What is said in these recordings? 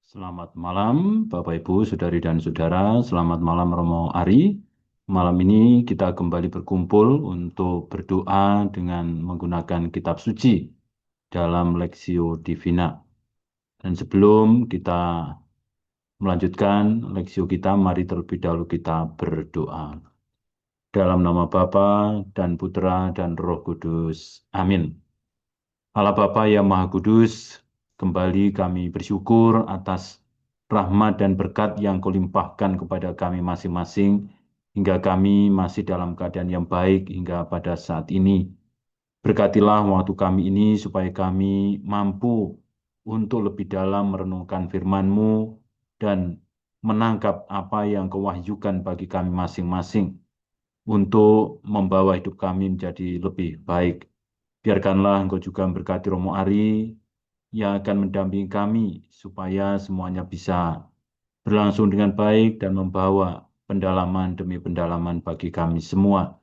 Selamat malam, Bapak Ibu, Saudari dan Saudara. Selamat malam Romo Ari. Malam ini kita kembali berkumpul untuk berdoa dengan menggunakan kitab suci dalam Lexio Divina. Dan sebelum kita melanjutkan Lexio kita, mari terlebih dahulu kita berdoa. Dalam nama Bapa dan Putra dan Roh Kudus. Amin. Allah Bapa yang Maha Kudus, kembali kami bersyukur atas rahmat dan berkat yang Kau limpahkan kepada kami masing-masing, hingga kami masih dalam keadaan yang baik hingga pada saat ini. Berkatilah waktu kami ini supaya kami mampu untuk lebih dalam merenungkan firman-Mu dan menangkap apa yang Kau wahyukan bagi kami masing-masing untuk membawa hidup kami menjadi lebih baik. Biarkanlah Engkau juga memberkati Romo Ari yang akan mendampingi kami supaya semuanya bisa berlangsung dengan baik dan membawa pendalaman demi pendalaman bagi kami semua.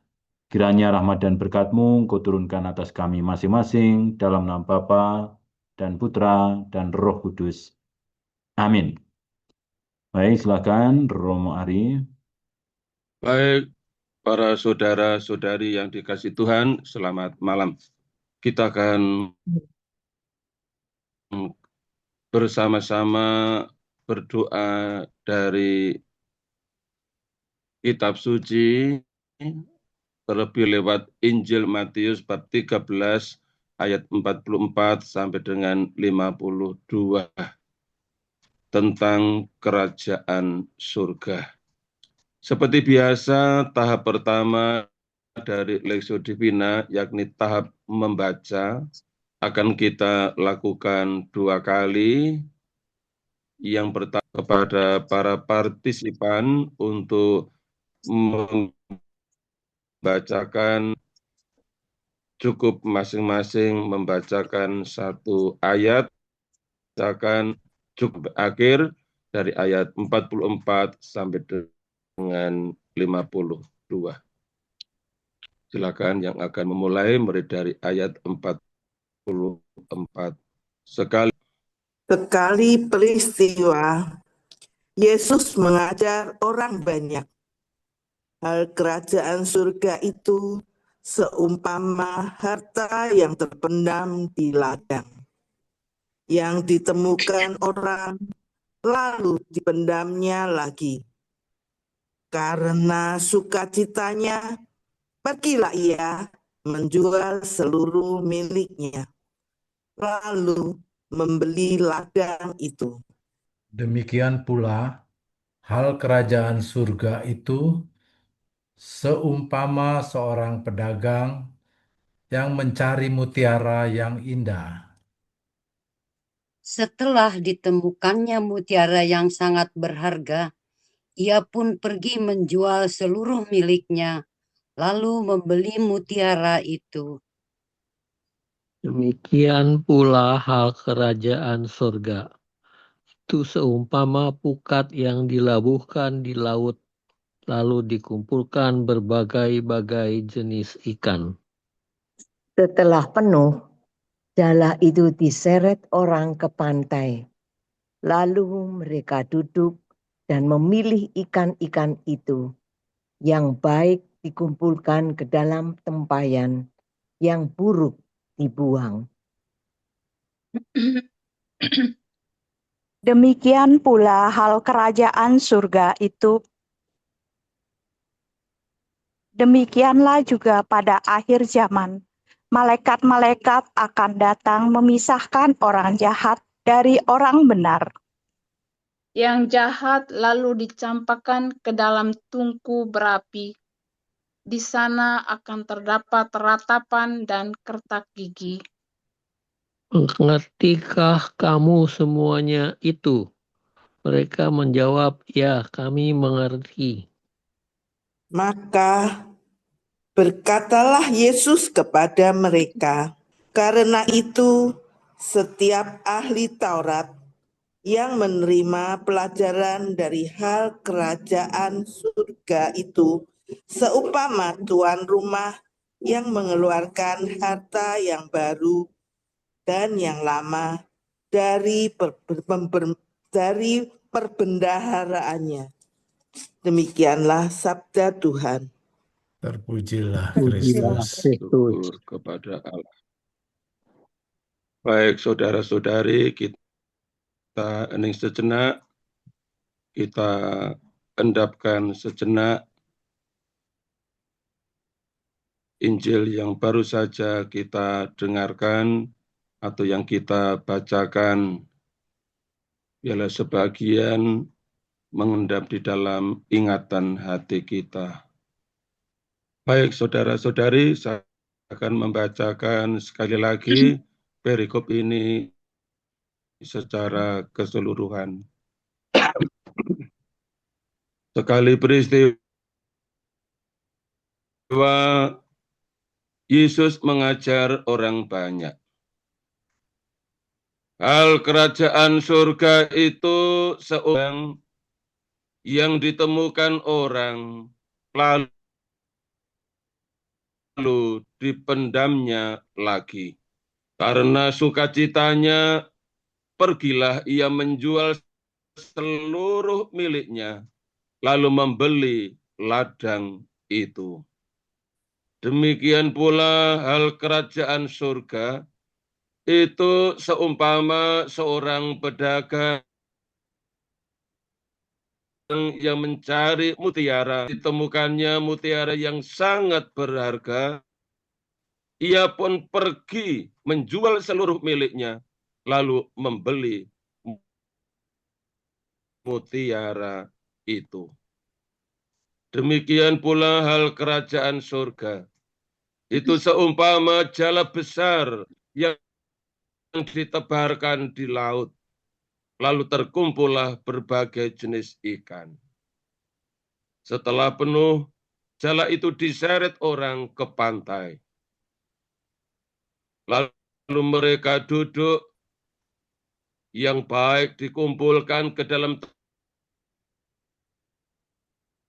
Kiranya rahmat dan berkat-Mu Engkau turunkan atas kami masing-masing dalam nama Bapa dan Putra dan Roh Kudus. Amin. Baik, silakan Romo Ari. Baik, para saudara-saudari yang dikasih Tuhan, selamat malam. Kita akan bersama-sama berdoa dari kitab suci, terlebih lewat Injil Matius bab 13 ayat 44 sampai dengan 52 tentang kerajaan surga. Seperti biasa, tahap pertama dari Lexio Divina, yakni tahap membaca, akan kita lakukan 2 kali. Yang pertama kepada para partisipan untuk membacakan, cukup masing-masing membacakan 1 ayat, bacakan cukup akhir dari ayat 44 sampai dengan 52. Silakan yang akan memulai mulai dari ayat 44. Sekali peristiwa, Yesus mengajar orang banyak. Hal kerajaan surga itu seumpama harta yang terpendam di ladang, yang ditemukan orang, lalu dipendamnya lagi. Karena sukacitanya, pergilah ia menjual seluruh miliknya, lalu membeli ladang itu. Demikian pula, hal kerajaan surga itu seumpama seorang pedagang yang mencari mutiara yang indah. Setelah ditemukannya mutiara yang sangat berharga, ia pun pergi menjual seluruh miliknya, lalu membeli mutiara itu. Demikian pula hal kerajaan surga. Itu seumpama pukat yang dilabuhkan di laut, lalu dikumpulkan berbagai-bagai jenis ikan. Setelah penuh, jala itu diseret orang ke pantai. Lalu mereka duduk dan memilih ikan-ikan itu. Yang baik dikumpulkan ke dalam tempayan, yang buruk dibuang. Demikian pula hal kerajaan surga itu. Demikianlah juga pada akhir zaman, malaikat-malaikat akan datang memisahkan orang jahat dari orang benar. Yang jahat lalu dicampakkan ke dalam tungku berapi. Di sana akan terdapat ratapan dan kertak gigi. Mengertikah kamu semuanya itu? Mereka menjawab, ya kami mengerti. Maka berkatalah Yesus kepada mereka, karena itu setiap ahli Taurat yang menerima pelajaran dari hal kerajaan surga itu seumpama tuan rumah yang mengeluarkan harta yang baru dan yang lama dari perbendaharaannya. Demikianlah sabda Tuhan. Terpujilah Pujilah Kristus. Kristus. Syukur kepada Allah. Baik, saudara-saudari, kita hening sejenak, kita endapkan sejenak Injil yang baru saja kita dengarkan atau yang kita bacakan, biarlah sebagian mengendap di dalam ingatan hati kita. Baik, saudara-saudari, saya akan membacakan sekali lagi perikop ini secara keseluruhan. Sekali peristiwa Yesus mengajar orang banyak. Hal kerajaan surga itu seorang yang ditemukan orang, lalu dipendamnya lagi. Karena sukacitanya, pergilah ia menjual seluruh miliknya, lalu membeli ladang itu. Demikian pula hal kerajaan surga itu seumpama seorang pedagang yang mencari mutiara, ditemukannya mutiara yang sangat berharga, ia pun pergi menjual seluruh miliknya, lalu membeli mutiara itu. Demikian pula hal kerajaan surga. Itu seumpama jala besar yang ditebarkan di laut, lalu terkumpullah berbagai jenis ikan. Setelah penuh, jala itu diseret orang ke pantai. Lalu mereka duduk, yang baik dikumpulkan ke dalam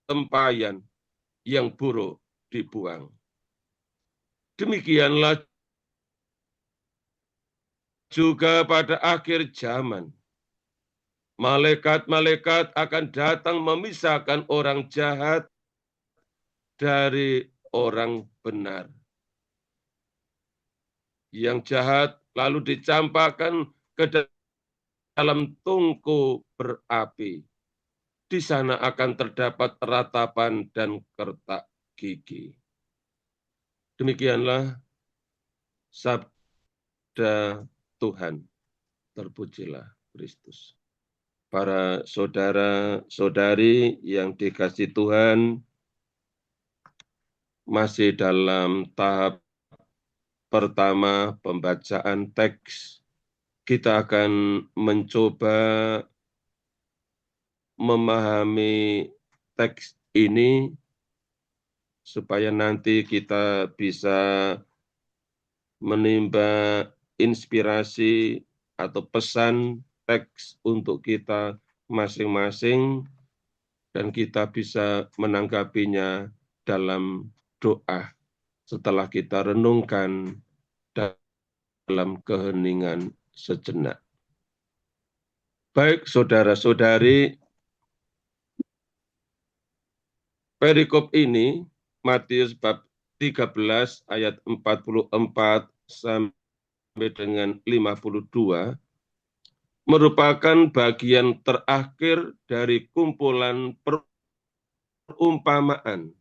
tempayan, yang buruk dibuang. Demikianlah juga pada akhir zaman. Malaikat-malaikat akan datang memisahkan orang jahat dari orang benar. Yang jahat lalu dicampakkan ke dalam tungku berapi. Di sana akan terdapat ratapan dan kertak gigi. Demikianlah sabda Tuhan. Terpujilah Kristus. Para saudara-saudari yang dikasihi Tuhan, masih dalam tahap pertama pembacaan teks, kita akan mencoba memahami teks ini supaya nanti kita bisa menimba inspirasi atau pesan teks untuk kita masing-masing dan kita bisa menanggapinya dalam doa setelah kita renungkan dalam keheningan sejenak. Baik, saudara-saudari, perikop ini Matius bab 13 ayat 44 sampai dengan 52 merupakan bagian terakhir dari kumpulan perumpamaan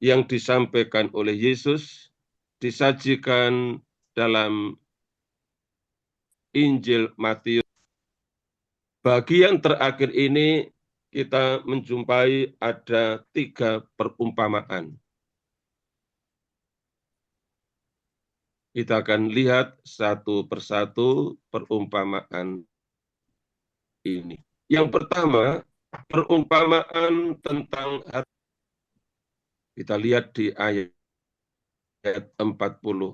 yang disampaikan oleh Yesus, disajikan dalam Injil Matius. Bagian terakhir ini kita menjumpai ada 3 perumpamaan. Kita akan lihat satu persatu perumpamaan ini. Yang pertama, perumpamaan tentang harta. Kita lihat di ayat 40.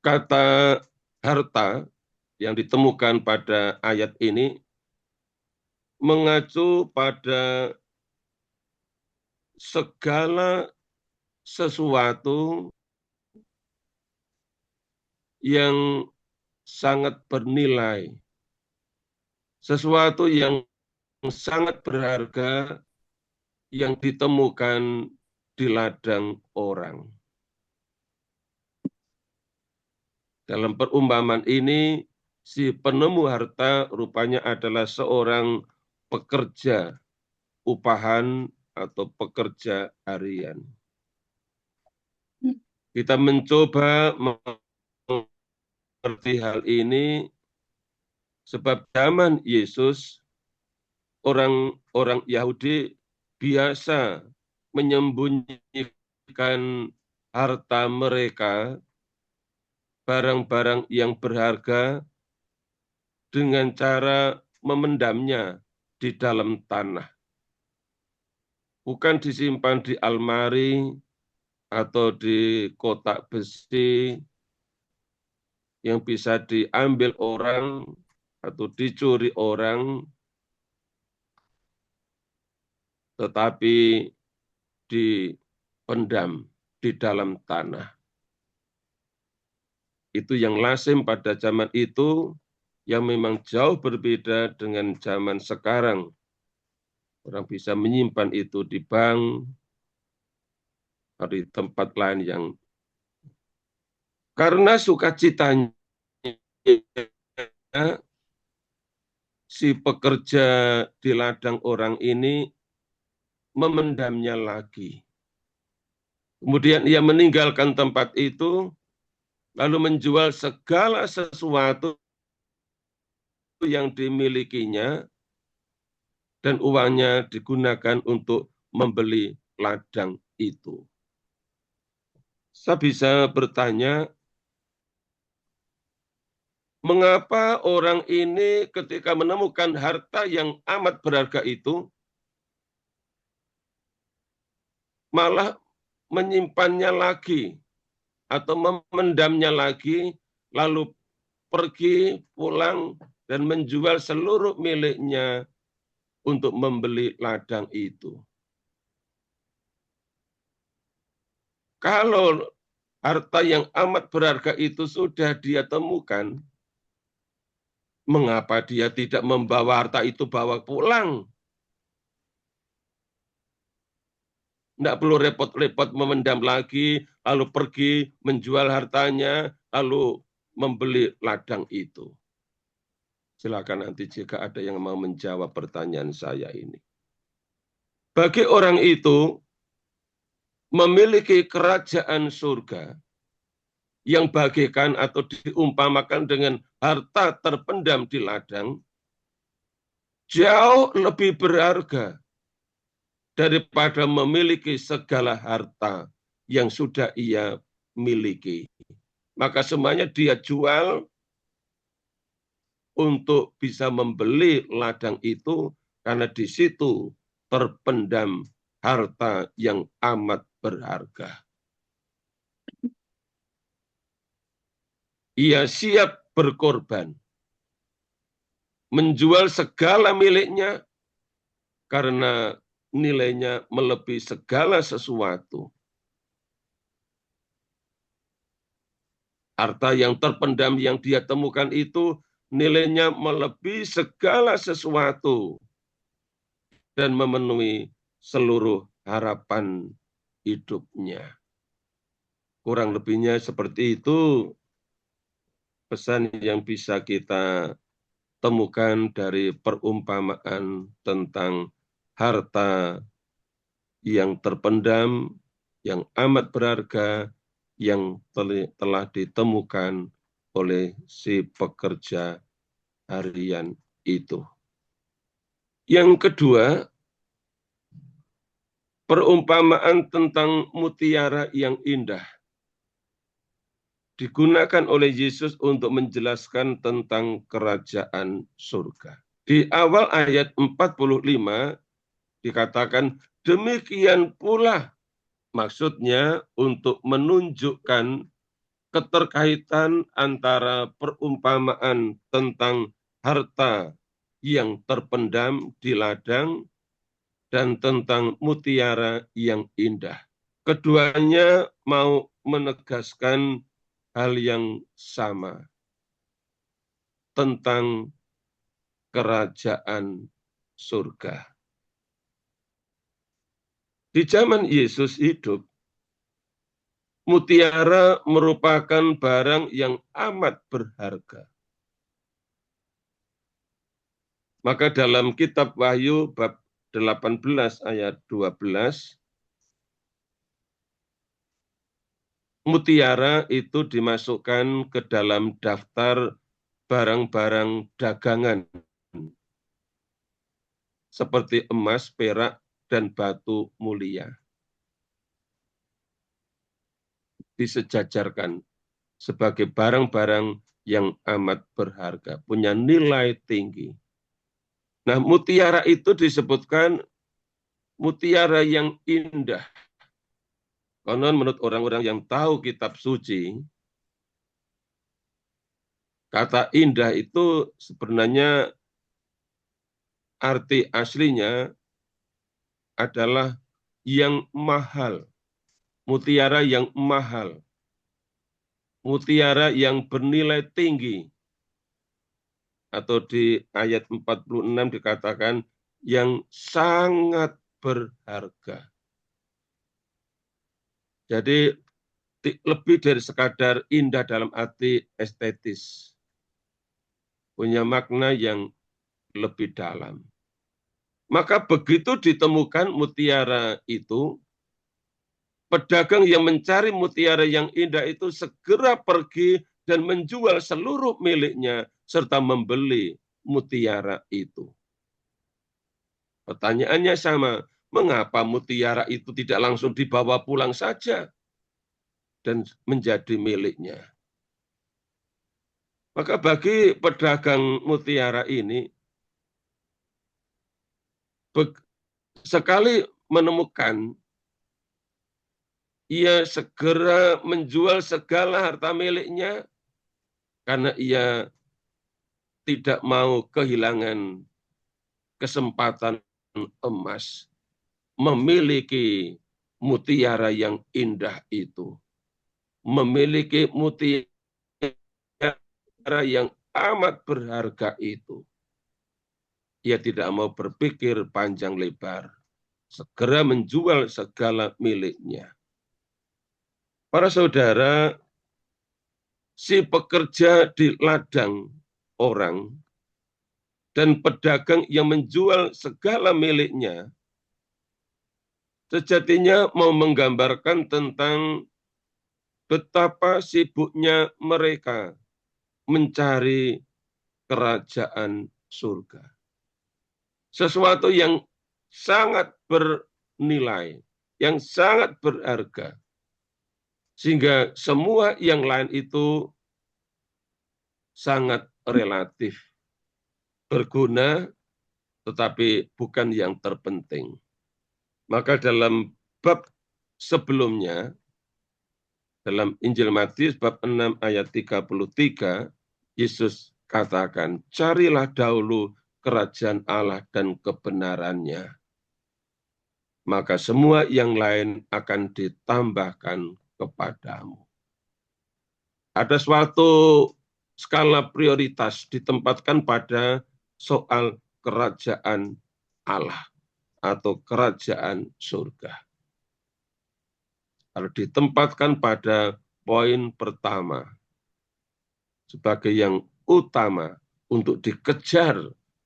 Kata harta yang ditemukan pada ayat ini mengacu pada segala sesuatu yang sangat bernilai, sesuatu yang sangat berharga yang ditemukan di ladang orang. Dalam perumpamaan ini, si penemu harta rupanya adalah seorang pekerja upahan atau pekerja harian. Kita mencoba mengerti hal ini sebab zaman Yesus orang-orang Yahudi biasa menyembunyikan harta mereka, barang-barang yang berharga, dengan cara memendamnya di dalam tanah. Bukan disimpan di almari atau di kotak besi yang bisa diambil orang atau dicuri orang, tetapi dipendam di dalam tanah. Itu yang lazim pada zaman itu, yang memang jauh berbeda dengan zaman sekarang. Orang bisa menyimpan itu di bank atau di tempat lain yang karena sukacitanya si pekerja di ladang orang ini memendamnya lagi. Kemudian ia meninggalkan tempat itu, lalu menjual segala sesuatu yang dimilikinya, dan uangnya digunakan untuk membeli ladang itu. Saya bisa bertanya, mengapa orang ini ketika menemukan harta yang amat berharga itu, malah menyimpannya lagi atau memendamnya lagi, lalu pergi pulang dan menjual seluruh miliknya untuk membeli ladang itu. Kalau harta yang amat berharga itu sudah dia temukan, mengapa dia tidak membawa harta itu bawa pulang? Tidak perlu repot-repot memendam lagi, lalu pergi menjual hartanya, lalu membeli ladang itu. Silakan nanti jika ada yang mau menjawab pertanyaan saya ini. Bagi orang itu, memiliki kerajaan surga yang bagaikan atau diumpamakan dengan harta terpendam di ladang, jauh lebih berharga daripada memiliki segala harta yang sudah ia miliki. Maka semuanya dia jual untuk bisa membeli ladang itu, karena di situ terpendam harta yang amat berharga. Ia siap berkorban, menjual segala miliknya karena nilainya melebihi segala sesuatu. Harta yang terpendam yang dia temukan itu nilainya melebihi segala sesuatu dan memenuhi seluruh harapan hidupnya. Kurang lebihnya seperti itu pesan yang bisa kita temukan dari perumpamaan tentang harta yang terpendam, yang amat berharga, yang telah ditemukan oleh si pekerja harian itu. Yang kedua, perumpamaan tentang mutiara yang indah digunakan oleh Yesus untuk menjelaskan tentang kerajaan surga. Di awal ayat 45 dikatakan, demikian pula, maksudnya untuk menunjukkan keterkaitan antara perumpamaan tentang harta yang terpendam di ladang dan tentang mutiara yang indah. Keduanya mau menegaskan hal yang sama tentang kerajaan surga. Di zaman Yesus hidup, mutiara merupakan barang yang amat berharga. Maka dalam kitab Wahyu bab 18 ayat 12, mutiara itu dimasukkan ke dalam daftar barang-barang dagangan seperti emas, perak, dan batu mulia. Disejajarkan sebagai barang-barang yang amat berharga, punya nilai tinggi. Nah, mutiara itu disebutkan mutiara yang indah. Konon menurut orang-orang yang tahu kitab suci, kata indah itu sebenarnya arti aslinya adalah yang mahal, mutiara yang mahal, mutiara yang bernilai tinggi. Atau di ayat 46 dikatakan yang sangat berharga. Jadi lebih dari sekadar indah dalam arti estetis. Punya makna yang lebih dalam. Maka begitu ditemukan mutiara itu, pedagang yang mencari mutiara yang indah itu segera pergi dan menjual seluruh miliknya serta membeli mutiara itu. Pertanyaannya sama, mengapa mutiara itu tidak langsung dibawa pulang saja dan menjadi miliknya? Maka bagi pedagang mutiara ini, sekali menemukan, ia segera menjual segala harta miliknya karena ia tidak mau kehilangan kesempatan emas memiliki mutiara yang indah itu, memiliki mutiara yang amat berharga itu. Ia tidak mau berpikir panjang lebar, segera menjual segala miliknya. Para saudara, si pekerja di ladang orang dan pedagang yang menjual segala miliknya, sejatinya mau menggambarkan tentang betapa sibuknya mereka mencari kerajaan surga. Sesuatu yang sangat bernilai, yang sangat berharga. Sehingga semua yang lain itu sangat relatif. Berguna, tetapi bukan yang terpenting. Maka dalam bab sebelumnya, dalam Injil Matius bab 6 ayat 33, Yesus katakan, carilah dahulu kerajaan Allah dan kebenarannya. Maka semua yang lain akan ditambahkan kepadamu. Ada suatu skala prioritas ditempatkan pada soal kerajaan Allah atau kerajaan surga. Kalau ditempatkan pada poin pertama sebagai yang utama untuk dikejar,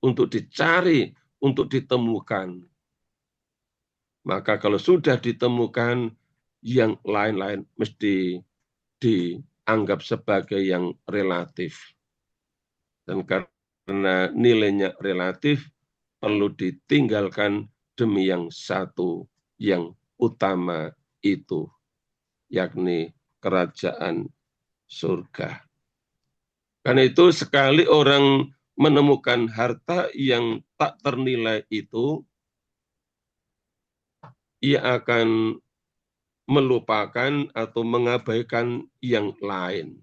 untuk dicari, untuk ditemukan. Maka kalau sudah ditemukan, yang lain-lain mesti dianggap sebagai yang relatif. Dan karena nilainya relatif, perlu ditinggalkan demi yang satu, yang utama itu, yakni kerajaan surga. Karena itu sekali orang menemukan harta yang tak ternilai itu, ia akan melupakan atau mengabaikan yang lain.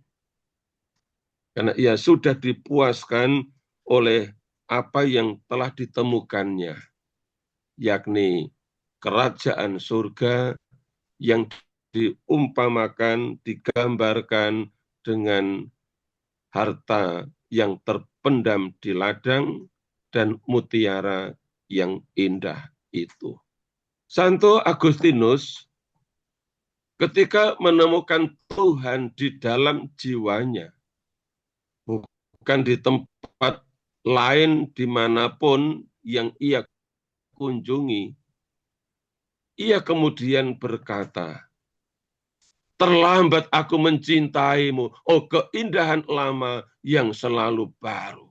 Karena ia sudah dipuaskan oleh apa yang telah ditemukannya, yakni kerajaan surga yang diumpamakan, digambarkan dengan harta yang terpendam di ladang dan mutiara yang indah itu. Santo Agustinus ketika menemukan Tuhan di dalam jiwanya, bukan di tempat lain dimanapun yang ia kunjungi, ia kemudian berkata, terlambat aku mencintaimu, oh keindahan lama yang selalu baru.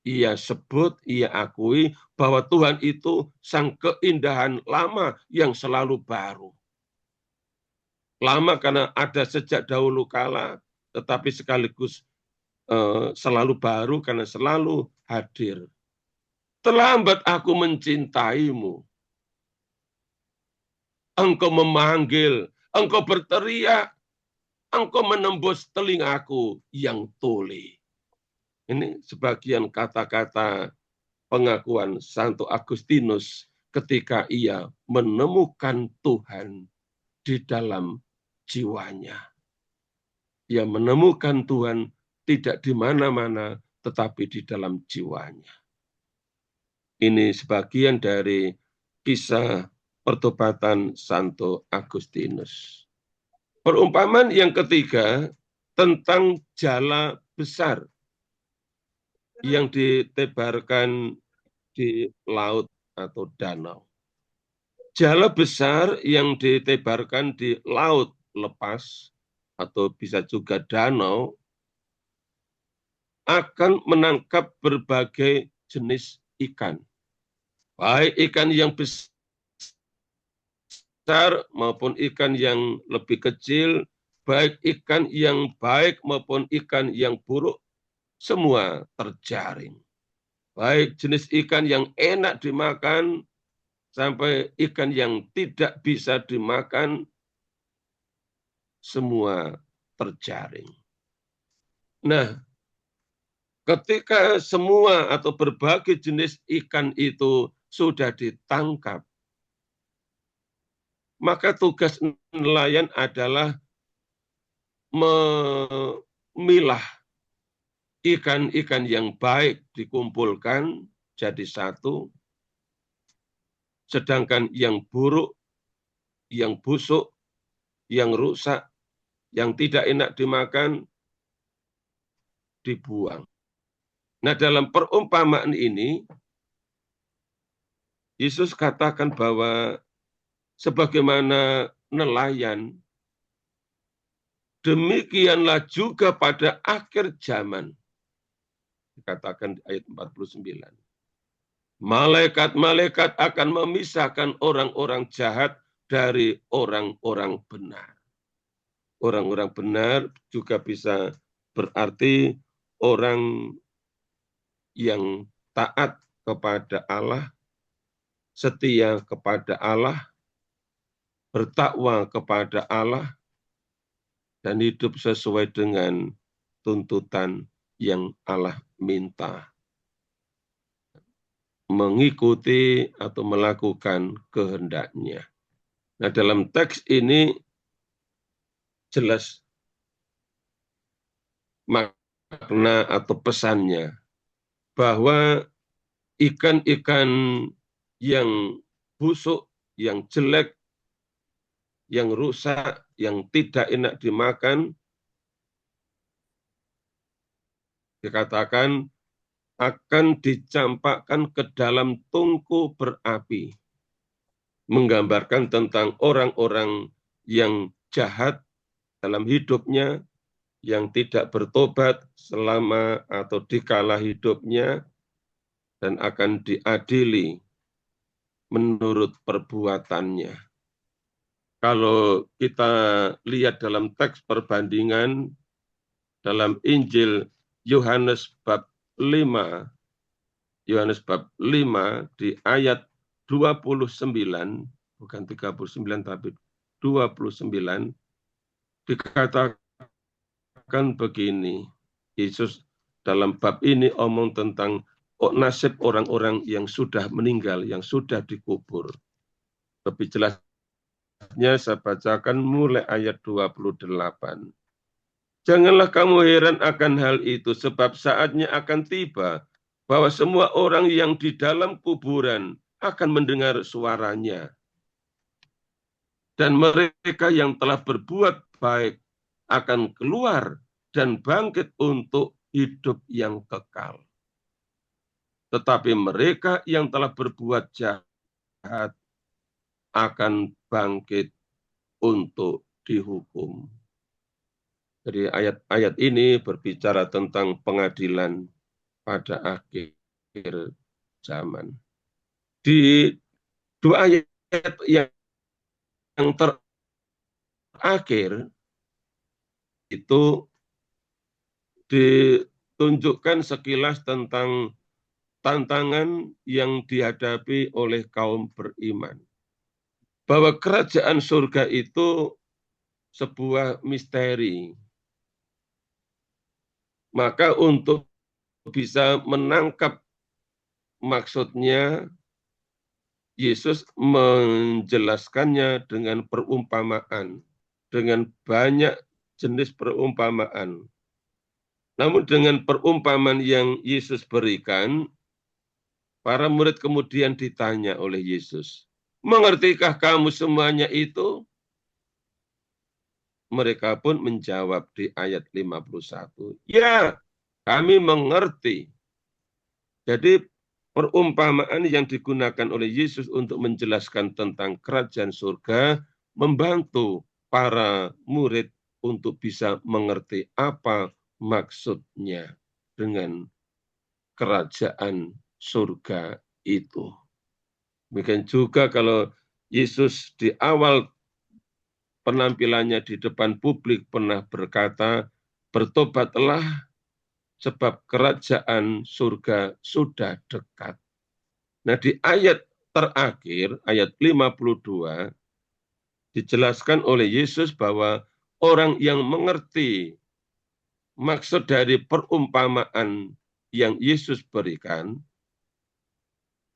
Ia sebut, ia akui bahwa Tuhan itu sang keindahan lama yang selalu baru. Lama karena ada sejak dahulu kala, tetapi sekaligus selalu baru karena selalu hadir. Terlambat aku mencintaimu. Engkau memanggil, engkau berteriak, engkau menembus telingaku yang tuli. Ini sebagian kata-kata pengakuan Santo Agustinus ketika ia menemukan Tuhan di dalam jiwanya. Ia menemukan Tuhan tidak di mana-mana, tetapi di dalam jiwanya. Ini sebagian dari kisah pertobatan Santo Agustinus. Perumpamaan yang ketiga tentang jala besar yang ditebarkan di laut atau danau. Jala besar yang ditebarkan di laut lepas atau bisa juga danau akan menangkap berbagai jenis ikan. Baik ikan yang besar maupun ikan yang lebih kecil, baik ikan yang baik maupun ikan yang buruk, semua terjaring. Baik jenis ikan yang enak dimakan, sampai ikan yang tidak bisa dimakan, semua terjaring. Nah, ketika semua atau berbagai jenis ikan itu sudah ditangkap, maka tugas nelayan adalah memilah ikan-ikan yang baik dikumpulkan jadi satu, sedangkan yang buruk, yang busuk, yang rusak, yang tidak enak dimakan, dibuang. Nah, dalam perumpamaan ini, Yesus katakan bahwa sebagaimana nelayan, demikianlah juga pada akhir zaman. Dikatakan di ayat 49. Malaikat-malaikat akan memisahkan orang-orang jahat dari orang-orang benar. Orang-orang benar juga bisa berarti orang yang taat kepada Allah, setia kepada Allah, bertakwa kepada Allah, dan hidup sesuai dengan tuntutan yang Allah minta. Mengikuti atau melakukan kehendaknya. Nah, dalam teks ini jelas makna atau pesannya bahwa ikan-ikan yang busuk, yang jelek, yang rusak, yang tidak enak dimakan, dikatakan akan dicampakkan ke dalam tungku berapi, menggambarkan tentang orang-orang yang jahat dalam hidupnya, yang tidak bertobat selama atau dikala hidupnya, dan akan diadili menurut perbuatannya. Kalau kita lihat dalam teks perbandingan dalam Injil Yohanes bab 5, Yohanes bab 5 di ayat 29, bukan 39 tapi 29, dikatakan begini. Yesus dalam bab ini omong tentang nasib orang-orang yang sudah meninggal, yang sudah dikubur. Lebih jelasnya saya bacakan mulai ayat 28. Janganlah kamu heran akan hal itu, sebab saatnya akan tiba bahwa semua orang yang di dalam kuburan akan mendengar suaranya. Dan mereka yang telah berbuat baik akan keluar dan bangkit untuk hidup yang kekal. Tetapi mereka yang telah berbuat jahat akan bangkit untuk dihukum. Jadi ayat-ayat ini berbicara tentang pengadilan pada akhir zaman. Di dua ayat yang terakhir itu ditunjukkan sekilas tentang tantangan yang dihadapi oleh kaum beriman. Bahwa kerajaan surga itu sebuah misteri. Maka untuk bisa menangkap maksudnya, Yesus menjelaskannya dengan perumpamaan, dengan banyak jenis perumpamaan. Namun dengan perumpamaan yang Yesus berikan, para murid kemudian ditanya oleh Yesus, "Mengertikah kamu semuanya itu?" Mereka pun menjawab di ayat 51, "Ya, kami mengerti." Jadi perumpamaan yang digunakan oleh Yesus untuk menjelaskan tentang kerajaan surga membantu para murid untuk bisa mengerti apa maksudnya dengan kerajaan surga itu. Demikian juga kalau Yesus di awal penampilannya di depan publik pernah berkata, "Bertobatlah sebab kerajaan surga sudah dekat." Nah, di ayat terakhir, ayat 52, dijelaskan oleh Yesus bahwa orang yang mengerti maksud dari perumpamaan yang Yesus berikan,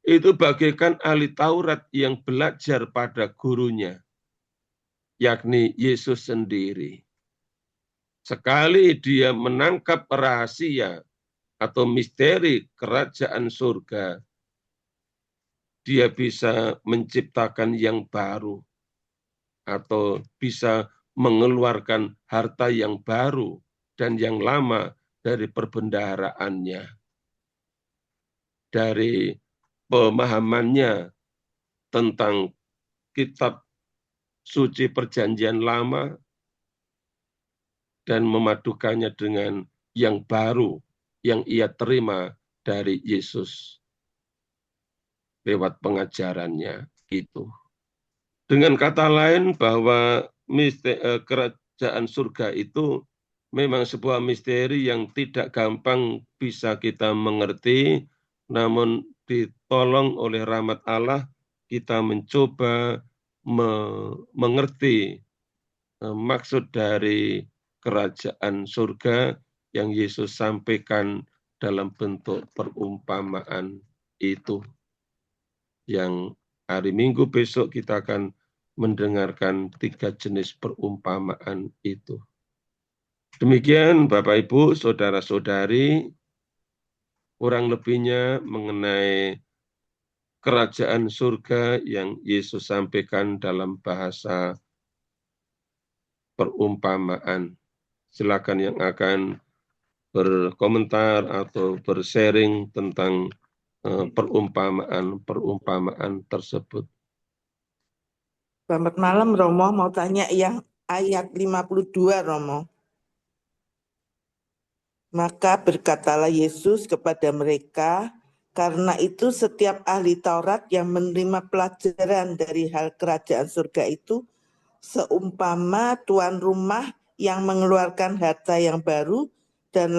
itu bagaikan ahli Taurat yang belajar pada gurunya, yakni Yesus sendiri. Sekali dia menangkap rahasia atau misteri kerajaan surga, dia bisa menciptakan yang baru atau bisa mengeluarkan harta yang baru dan yang lama dari perbendaharaannya, dari pemahamannya tentang kitab suci perjanjian lama dan memadukannya dengan yang baru yang ia terima dari Yesus lewat pengajarannya itu. Dengan kata lain bahwa kerajaan surga itu memang sebuah misteri yang tidak gampang bisa kita mengerti, namun ditolong oleh rahmat Allah kita mencoba mengerti maksud dari kerajaan surga yang Yesus sampaikan dalam bentuk perumpamaan itu. Yang hari Minggu besok kita akan mendengarkan 3 jenis perumpamaan itu. Demikian Bapak Ibu, Saudara-saudari, kurang lebihnya mengenai kerajaan surga yang Yesus sampaikan dalam bahasa perumpamaan. Silakan yang akan berkomentar atau bersharing tentang perumpamaan tersebut. Selamat malam Romo, mau tanya yang ayat 52 Romo. Maka berkatalah Yesus kepada mereka, karena itu setiap ahli Taurat yang menerima pelajaran dari hal kerajaan surga itu seumpama tuan rumah yang mengeluarkan harta yang baru dan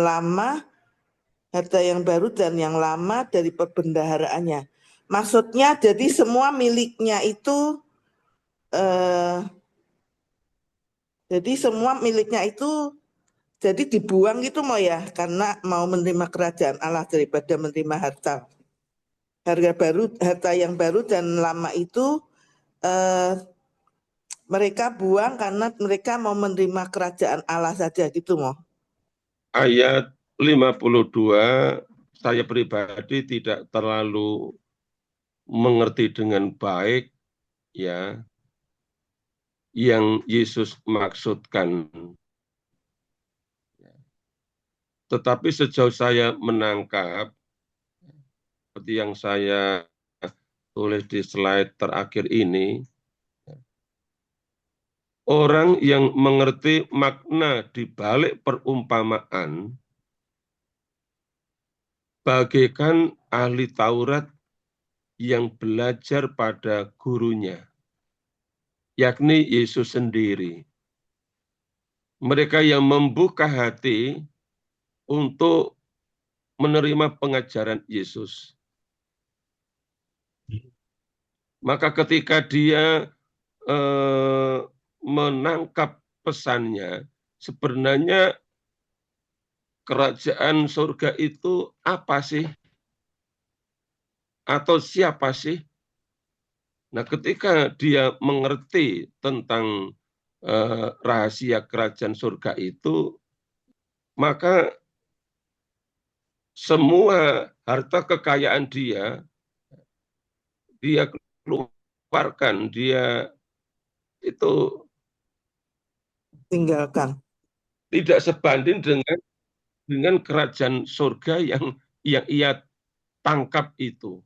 yang lama dari perbendaharaannya. Maksudnya jadi semua miliknya itu jadi dibuang gitu mau ya, karena mau menerima kerajaan Allah daripada menerima harta. Harta yang baru dan lama itu mereka buang karena mereka mau menerima kerajaan Allah saja gitu mau. Ayat 52 saya pribadi tidak terlalu mengerti dengan baik ya yang Yesus maksudkan. Tetapi sejauh saya menangkap, seperti yang saya tulis di slide terakhir ini, orang yang mengerti makna di balik perumpamaan bagaikan ahli Taurat yang belajar pada gurunya, yakni Yesus sendiri. Mereka yang membuka hati untuk menerima pengajaran Yesus. Maka ketika dia menangkap pesannya, sebenarnya kerajaan surga itu apa sih? Atau siapa sih? Nah, ketika dia mengerti tentang rahasia kerajaan surga itu, maka semua harta kekayaan dia keluarkan, dia itu tinggalkan. Tidak sebanding dengan kerajaan surga yang ia tangkap itu.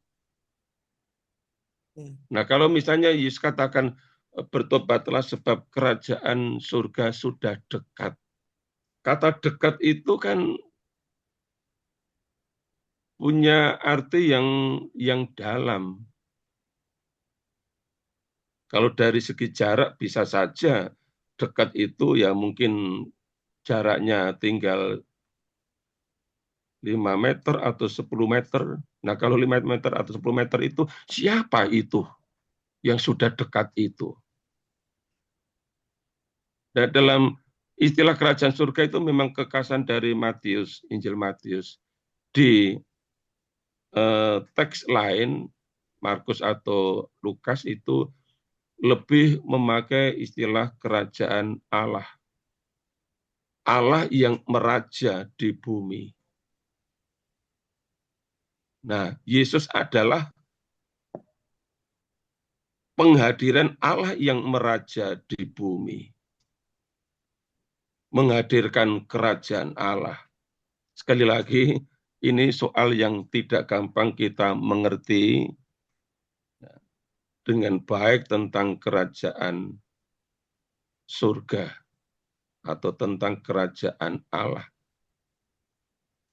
Nah, kalau misalnya Yesus katakan bertobatlah sebab kerajaan surga sudah dekat. Kata dekat itu kan punya arti yang dalam. Kalau dari segi jarak bisa saja dekat itu ya mungkin jaraknya tinggal 5 meter atau 10 meter. Nah, kalau 5 meter atau 10 meter itu, siapa itu yang sudah dekat itu? Dan dalam istilah kerajaan surga itu memang kekasan dari Matius, Injil Matius. Di teks lain, Markus atau Lukas itu lebih memakai istilah kerajaan Allah. Allah yang meraja di bumi. Nah, Yesus adalah penghadiran Allah yang meraja di bumi. Menghadirkan kerajaan Allah. Sekali lagi, ini soal yang tidak gampang kita mengerti dengan baik tentang kerajaan surga atau tentang kerajaan Allah.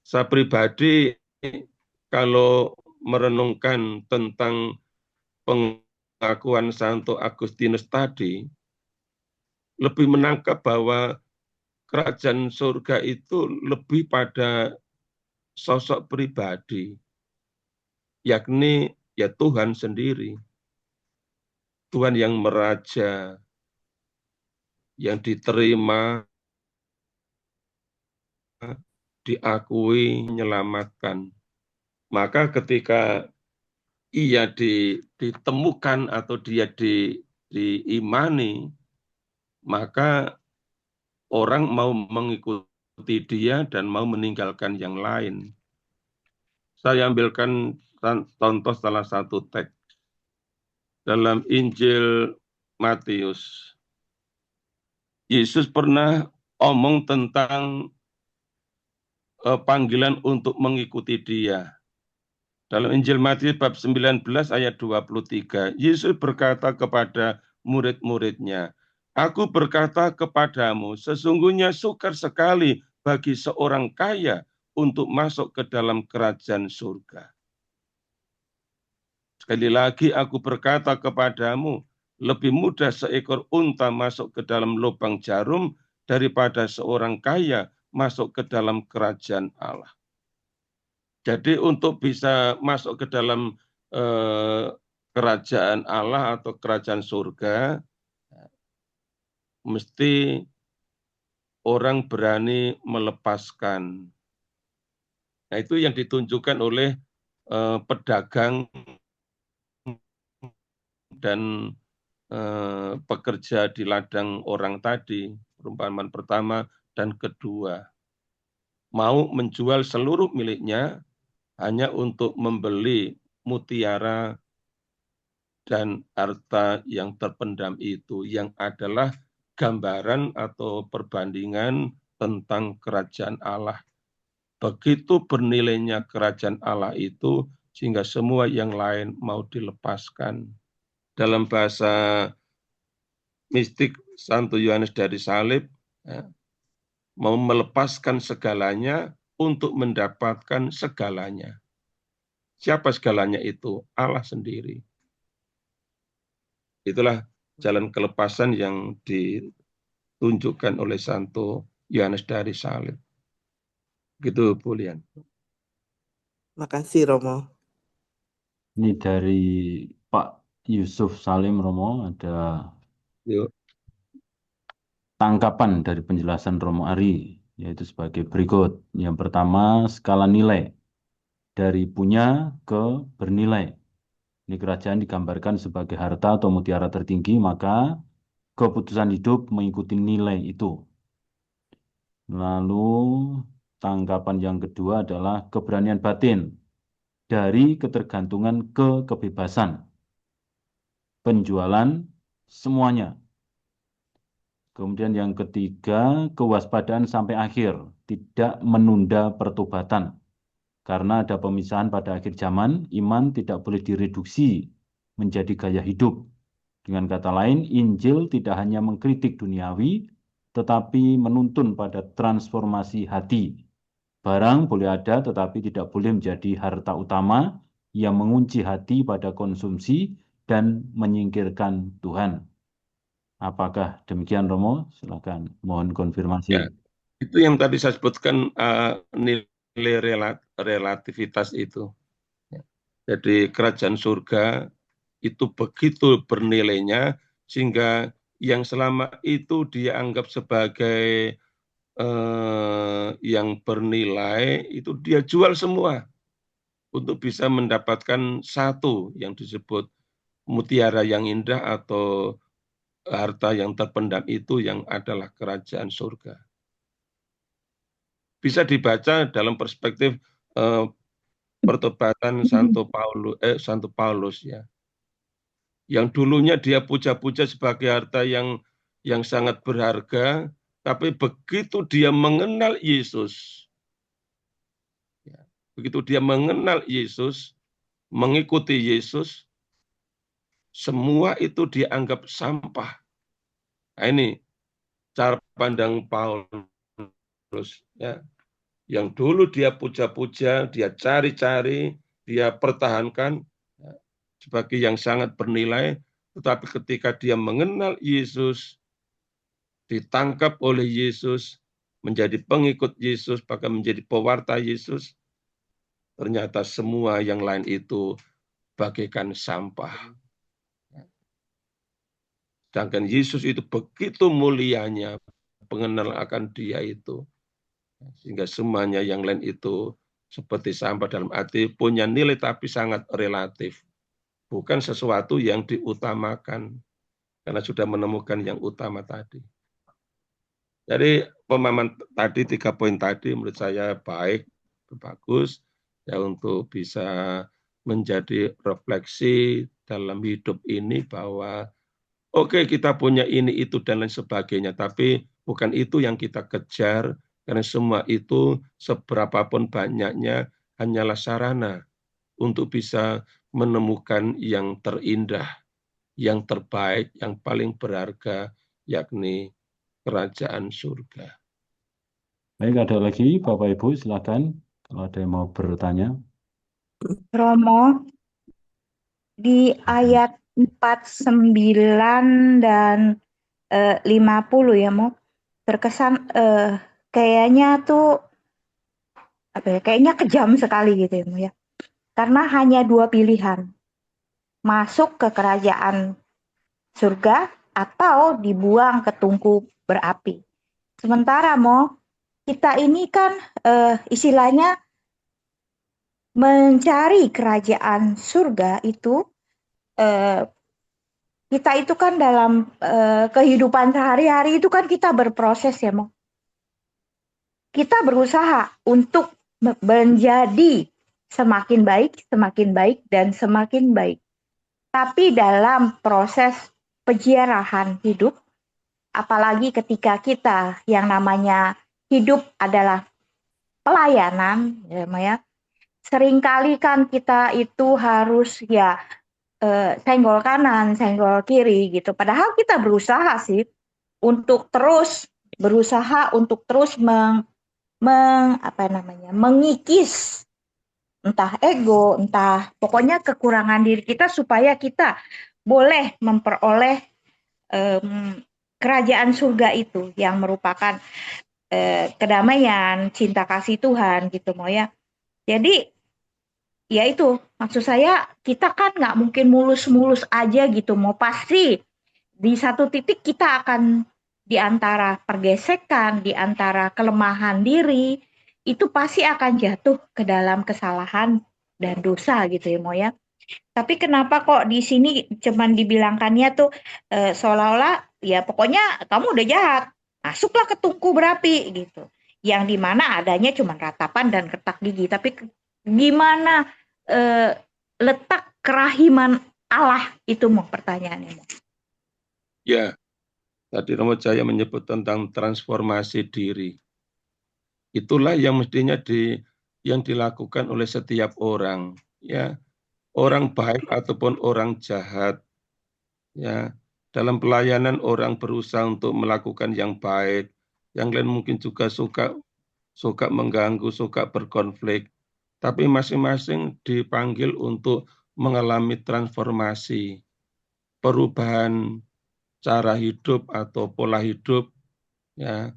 Saya pribadi kalau merenungkan tentang pengakuan Santo Agustinus tadi, lebih menangkap bahwa kerajaan surga itu lebih pada sosok pribadi, yakni ya Tuhan sendiri. Tuhan yang meraja, yang diterima, diakui, menyelamatkan. Maka ketika ia ditemukan atau dia diimani, maka orang mau mengikuti dia dan mau meninggalkan yang lain. Saya ambilkan contoh salah satu teks dalam Injil Matius. Yesus pernah omong tentang panggilan untuk mengikuti dia. Dalam Injil Matius bab 19 ayat 23, Yesus berkata kepada murid-muridnya, "Aku berkata kepadamu, sesungguhnya sukar sekali bagi seorang kaya untuk masuk ke dalam kerajaan surga." Sekali lagi aku berkata kepadamu, lebih mudah seekor unta masuk ke dalam lubang jarum daripada seorang kaya masuk ke dalam kerajaan Allah. Jadi untuk bisa masuk ke dalam kerajaan Allah atau kerajaan surga, mesti orang berani melepaskan. Nah, itu yang ditunjukkan oleh pedagang dan pekerja di ladang orang tadi, perumpamaan pertama dan kedua. Mau menjual seluruh miliknya, hanya untuk membeli mutiara dan harta yang terpendam itu, yang adalah gambaran atau perbandingan tentang kerajaan Allah. Begitu bernilainya kerajaan Allah itu, sehingga semua yang lain mau dilepaskan. Dalam bahasa mistik Santo Yohanes dari Salib, ya, mau melepaskan segalanya untuk mendapatkan segalanya. Siapa segalanya itu? Allah sendiri. Itulah jalan kelepasan yang ditunjukkan oleh Santo Yohanes dari Salib. Gitu, Bu Lian. Makasih Romo. Ini dari Pak Yusuf Salim Romo, ada Yuk. tangkapan dari penjelasan Romo Ari, yaitu sebagai berikut. Yang pertama, skala nilai. Dari punya ke bernilai. Ini kerajaan digambarkan sebagai harta atau mutiara tertinggi, maka keputusan hidup mengikuti nilai itu. Lalu tangkapan yang kedua adalah keberanian batin. Dari ketergantungan ke kebebasan. Penjualan semuanya. Kemudian yang ketiga, kewaspadaan sampai akhir. Tidak menunda pertobatan. Karena ada pemisahan pada akhir zaman, iman tidak boleh direduksi menjadi gaya hidup. Dengan kata lain, Injil tidak hanya mengkritik duniawi, tetapi menuntun pada transformasi hati. Barang boleh ada, tetapi tidak boleh menjadi harta utama yang mengunci hati pada konsumsi dan menyingkirkan Tuhan. Apakah demikian, Romo? Silakan, mohon konfirmasi. Ya, itu yang tadi saya sebutkan nilai relativitas itu. Jadi kerajaan surga itu begitu bernilainya sehingga yang selama itu dia anggap sebagai yang bernilai itu dia jual semua untuk bisa mendapatkan satu yang disebut mutiara yang indah atau harta yang terpendam itu yang adalah kerajaan surga. Bisa dibaca dalam perspektif pertobatan Santo Paulus ya. Yang dulunya dia puja-puja sebagai harta yang sangat berharga, tapi begitu dia mengenal Yesus, ya, begitu dia mengenal Yesus, mengikuti Yesus, semua itu dianggap sampah. Nah, ini cara pandang Paulus, ya. Yang dulu dia puja-puja, dia cari-cari, dia pertahankan ya, sebagai yang sangat bernilai, tetapi ketika dia mengenal Yesus, ditangkap oleh Yesus, menjadi pengikut Yesus, bahkan menjadi pewarta Yesus, ternyata semua yang lain itu bagaikan sampah. Sedangkan Yesus itu begitu mulianya, pengenal akan dia itu, sehingga semuanya yang lain itu seperti sampah, dalam arti punya nilai tapi sangat relatif. Bukan sesuatu yang diutamakan, karena sudah menemukan yang utama tadi. Jadi pemahaman tadi, 3 poin tadi menurut saya baik, bagus, ya, untuk bisa menjadi refleksi dalam hidup ini bahwa oke, kita punya ini, itu, dan lain sebagainya, tapi bukan itu yang kita kejar, karena semua itu seberapapun banyaknya hanyalah sarana untuk bisa menemukan yang terindah, yang terbaik, yang paling berharga, yakni kerajaan surga. Baik, ada lagi Bapak Ibu, silakan kalau ada yang mau bertanya. Romo, di ayat 49 dan 50 ya, Mo, terkesan kayaknya tuh kayaknya kejam sekali gitu ya, Mo, ya. Karena hanya 2 pilihan. Masuk ke kerajaan surga atau dibuang ke tungku berapi. Sementara, Mo, kita ini kan istilahnya mencari kerajaan surga itu, kita itu kan dalam kehidupan sehari-hari itu kan kita berproses ya, Mo. Kita berusaha untuk menjadi semakin baik, dan semakin baik. Tapi dalam proses peziarahan hidup, apalagi ketika kita yang namanya hidup adalah pelayanan, ya, seringkali kan kita itu harus ya senggol kanan, senggol kiri gitu. Padahal kita berusaha sih untuk terus mengikis entah ego, entah pokoknya kekurangan diri kita supaya kita boleh memperoleh kerajaan surga itu yang merupakan kedamaian, cinta kasih Tuhan gitu mau ya. Jadi ya itu maksud saya, kita kan nggak mungkin mulus-mulus aja gitu, mau pasti di satu titik kita akan di antara pergesekan, di antara kelemahan diri, itu pasti akan jatuh ke dalam kesalahan dan dosa gitu ya Mo ya. Tapi kenapa kok di sini cuman dibilangkannya tuh seolah-olah ya pokoknya kamu udah jahat, masuklah ke tungku berapi gitu. Yang dimana adanya cuma ratapan dan retak gigi. Tapi gimana letak kerahiman Allah itu Mo pertanyaannya Mo? Ya, tadi Romo Jaya menyebut tentang transformasi diri. Itulah yang mestinya yang dilakukan oleh setiap orang, ya, orang baik ataupun orang jahat, ya. Dalam pelayanan orang berusaha untuk melakukan yang baik, yang lain mungkin juga suka mengganggu, suka berkonflik, tapi masing-masing dipanggil untuk mengalami transformasi, perubahan cara hidup atau pola hidup, ya,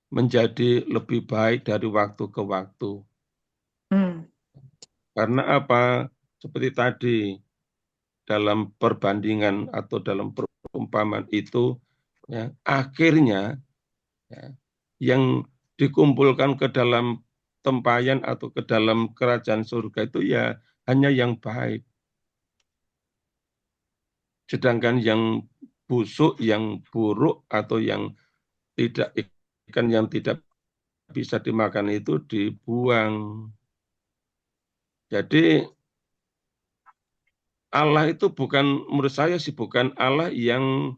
menjadi lebih baik dari waktu ke waktu. Karena apa? Seperti tadi, dalam perbandingan atau dalam perumpamaan itu, ya, akhirnya ya, yang dikumpulkan ke dalam tempayan atau ke dalam kerajaan surga itu ya hanya yang baik. Sedangkan yang busuk, yang buruk, atau yang tidak, ikan yang tidak bisa dimakan itu dibuang. Jadi Allah itu bukan, menurut saya sih bukan Allah yang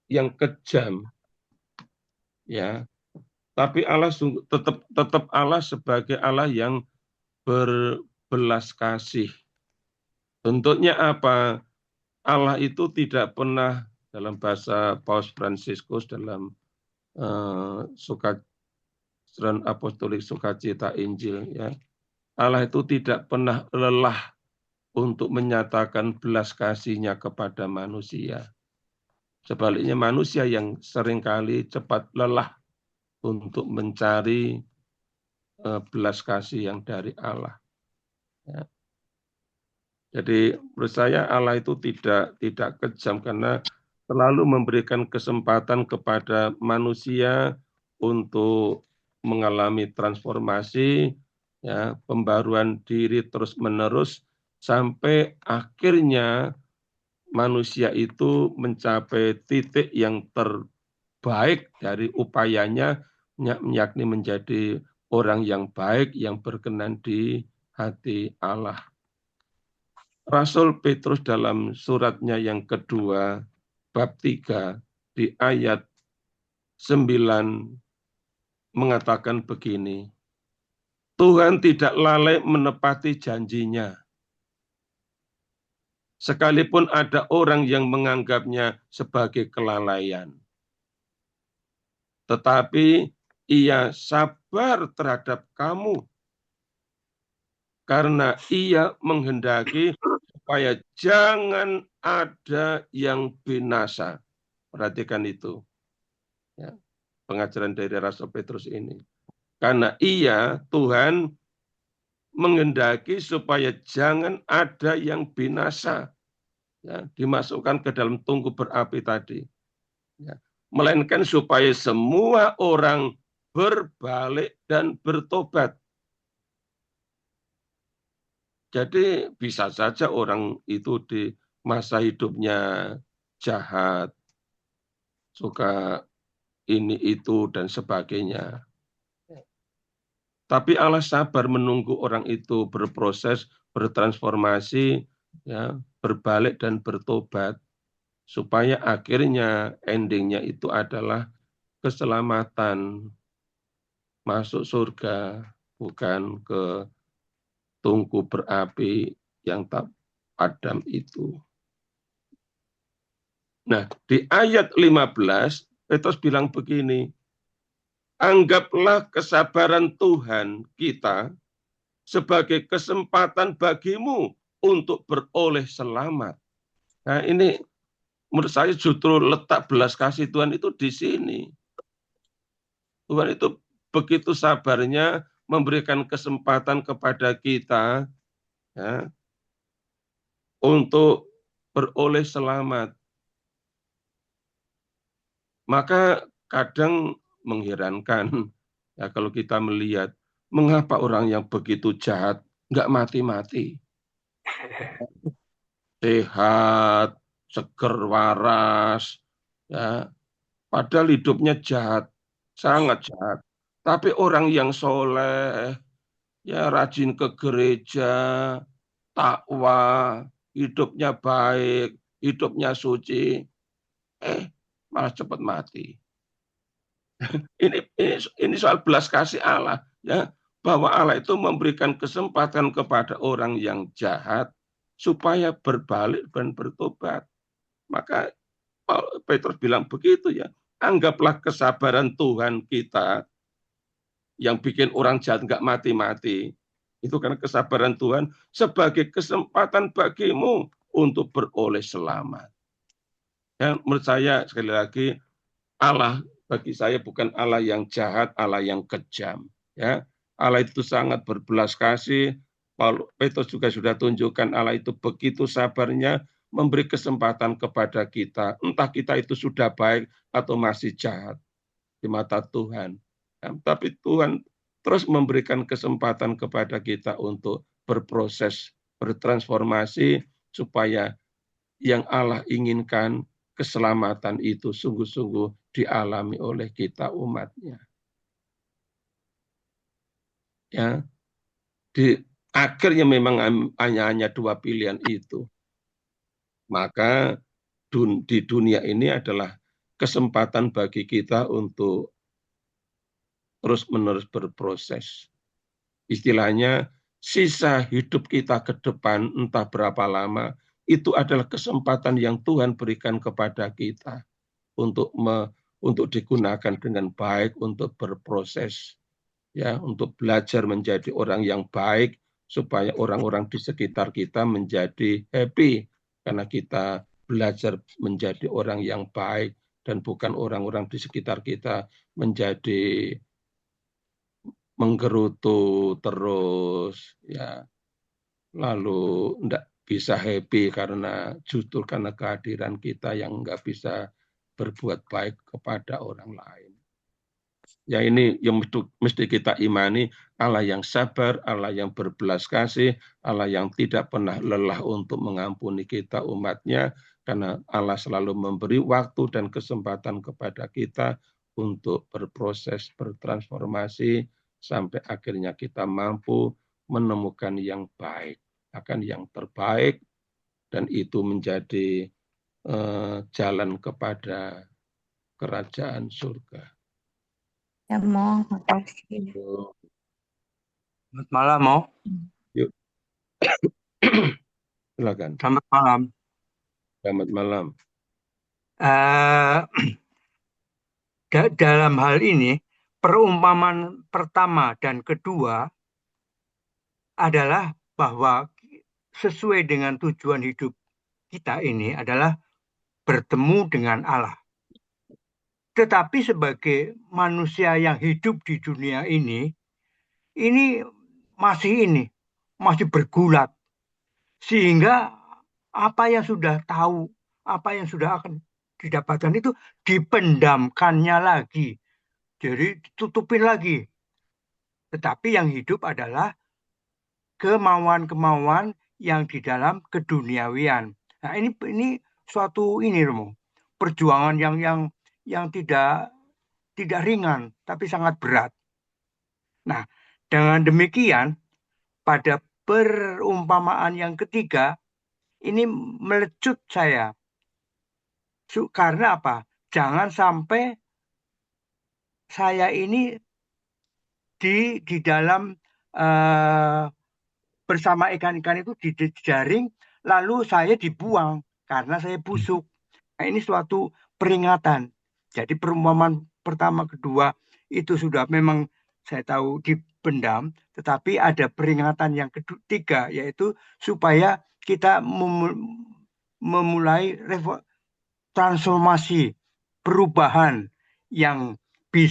kejam, ya. Tapi Allah tetap Allah sebagai Allah yang berbelas kasih. Bentuknya apa? Allah itu tidak pernah, dalam bahasa Paus Fransiskus dalam apostolik sukacita Injil, ya, Allah itu tidak pernah lelah untuk menyatakan belas kasih-Nya kepada manusia. Sebaliknya manusia yang seringkali cepat lelah untuk mencari belas kasih yang dari Allah. Ya. Jadi menurut saya Allah itu tidak kejam karena selalu memberikan kesempatan kepada manusia untuk mengalami transformasi, ya, pembaruan diri terus-menerus sampai akhirnya manusia itu mencapai titik yang terbaik dari upayanya, yakni menjadi orang yang baik yang berkenan di hati Allah. Rasul Petrus dalam suratnya yang kedua, bab 3, di ayat 9 mengatakan begini, Tuhan tidak lalai menepati janjinya. Sekalipun ada orang yang menganggapnya sebagai kelalaian. Tetapi Ia sabar terhadap kamu, karena Ia menghendaki supaya jangan ada yang binasa. Perhatikan itu. Ya, pengajaran dari Rasul Petrus ini. Karena Ia, Tuhan, menghendaki supaya jangan ada yang binasa, ya, dimasukkan ke dalam tungku berapi tadi, ya, melainkan supaya semua orang berbalik dan bertobat. Jadi bisa saja orang itu di masa hidupnya jahat, suka ini itu dan sebagainya. Tapi Allah sabar menunggu orang itu berproses, bertransformasi, ya, berbalik dan bertobat, supaya akhirnya endingnya itu adalah keselamatan, masuk surga, bukan ke tungku berapi yang tak padam itu. Nah, di ayat 15, Petrus bilang begini, anggaplah kesabaran Tuhan kita sebagai kesempatan bagimu untuk beroleh selamat. Nah, ini menurut saya justru letak belas kasih Tuhan itu di sini. Tuhan itu begitu sabarnya memberikan kesempatan kepada kita, ya, untuk beroleh selamat. Maka kadang mengherankan, ya, kalau kita melihat mengapa orang yang begitu jahat nggak mati-mati, sehat, seger, waras, ya, padahal hidupnya jahat, sangat jahat. Tapi orang yang soleh, ya, rajin ke gereja, takwa, hidupnya baik, hidupnya suci, malah cepat mati. Ini soal belas kasih Allah, ya, bahwa Allah itu memberikan kesempatan kepada orang yang jahat supaya berbalik dan bertobat. Maka Petrus bilang begitu, ya, anggaplah kesabaran Tuhan kita yang bikin orang jahat nggak mati-mati, itu karena kesabaran Tuhan sebagai kesempatan bagimu untuk beroleh selamat. Ya, menurut saya sekali lagi, Allah bagi saya bukan Allah yang jahat, Allah yang kejam. Ya, Allah itu sangat berbelas kasih. Petrus juga sudah tunjukkan Allah itu begitu sabarnya memberi kesempatan kepada kita. Entah kita itu sudah baik atau masih jahat di mata Tuhan. Ya, tapi Tuhan terus memberikan kesempatan kepada kita untuk berproses, bertransformasi, supaya yang Allah inginkan, keselamatan itu sungguh-sungguh dialami oleh kita umatnya. Ya, di akhirnya memang hanya dua pilihan itu. Maka di dunia ini adalah kesempatan bagi kita untuk terus-menerus berproses. Istilahnya, sisa hidup kita ke depan, entah berapa lama, itu adalah kesempatan yang Tuhan berikan kepada kita untuk digunakan dengan baik, untuk berproses, ya, untuk belajar menjadi orang yang baik, supaya orang-orang di sekitar kita menjadi happy, karena kita belajar menjadi orang yang baik, dan bukan orang-orang di sekitar kita menjadi menggerutu terus, ya, lalu enggak bisa happy karena kehadiran kita yang enggak bisa berbuat baik kepada orang lain. Ya, ini yang mesti kita imani, Allah yang sabar, Allah yang berbelas kasih, Allah yang tidak pernah lelah untuk mengampuni kita umatnya, karena Allah selalu memberi waktu dan kesempatan kepada kita untuk berproses, bertransformasi, sampai akhirnya kita mampu menemukan yang baik, akan yang terbaik, dan itu menjadi jalan kepada kerajaan surga. Ya, Mo, makasih. Selamat malam, Mo. Yuk. Silakan. Selamat malam. Selamat malam. Dalam hal ini, perumpamaan pertama dan kedua adalah bahwa sesuai dengan tujuan hidup kita ini adalah bertemu dengan Allah. Tetapi sebagai manusia yang hidup di dunia ini masih bergulat. Sehingga apa yang sudah tahu, apa yang sudah akan didapatkan itu dipendamkannya lagi. Jadi ditutupin lagi. Tetapi yang hidup adalah kemauan-kemauan yang di dalam keduniawian. Nah, ini suatu perjuangan yang tidak ringan, tapi sangat berat. Nah, Dengan demikian, pada perumpamaan yang ketiga, ini melecut saya. Karena apa? Jangan sampai saya ini di dalam bersama ikan-ikan itu dijaring, lalu saya dibuang karena saya busuk. Nah, ini suatu peringatan. Jadi perumpamaan pertama, kedua itu sudah memang saya tahu dipendam, tetapi ada peringatan yang ketiga, yaitu supaya kita memulai transformasi, perubahan yang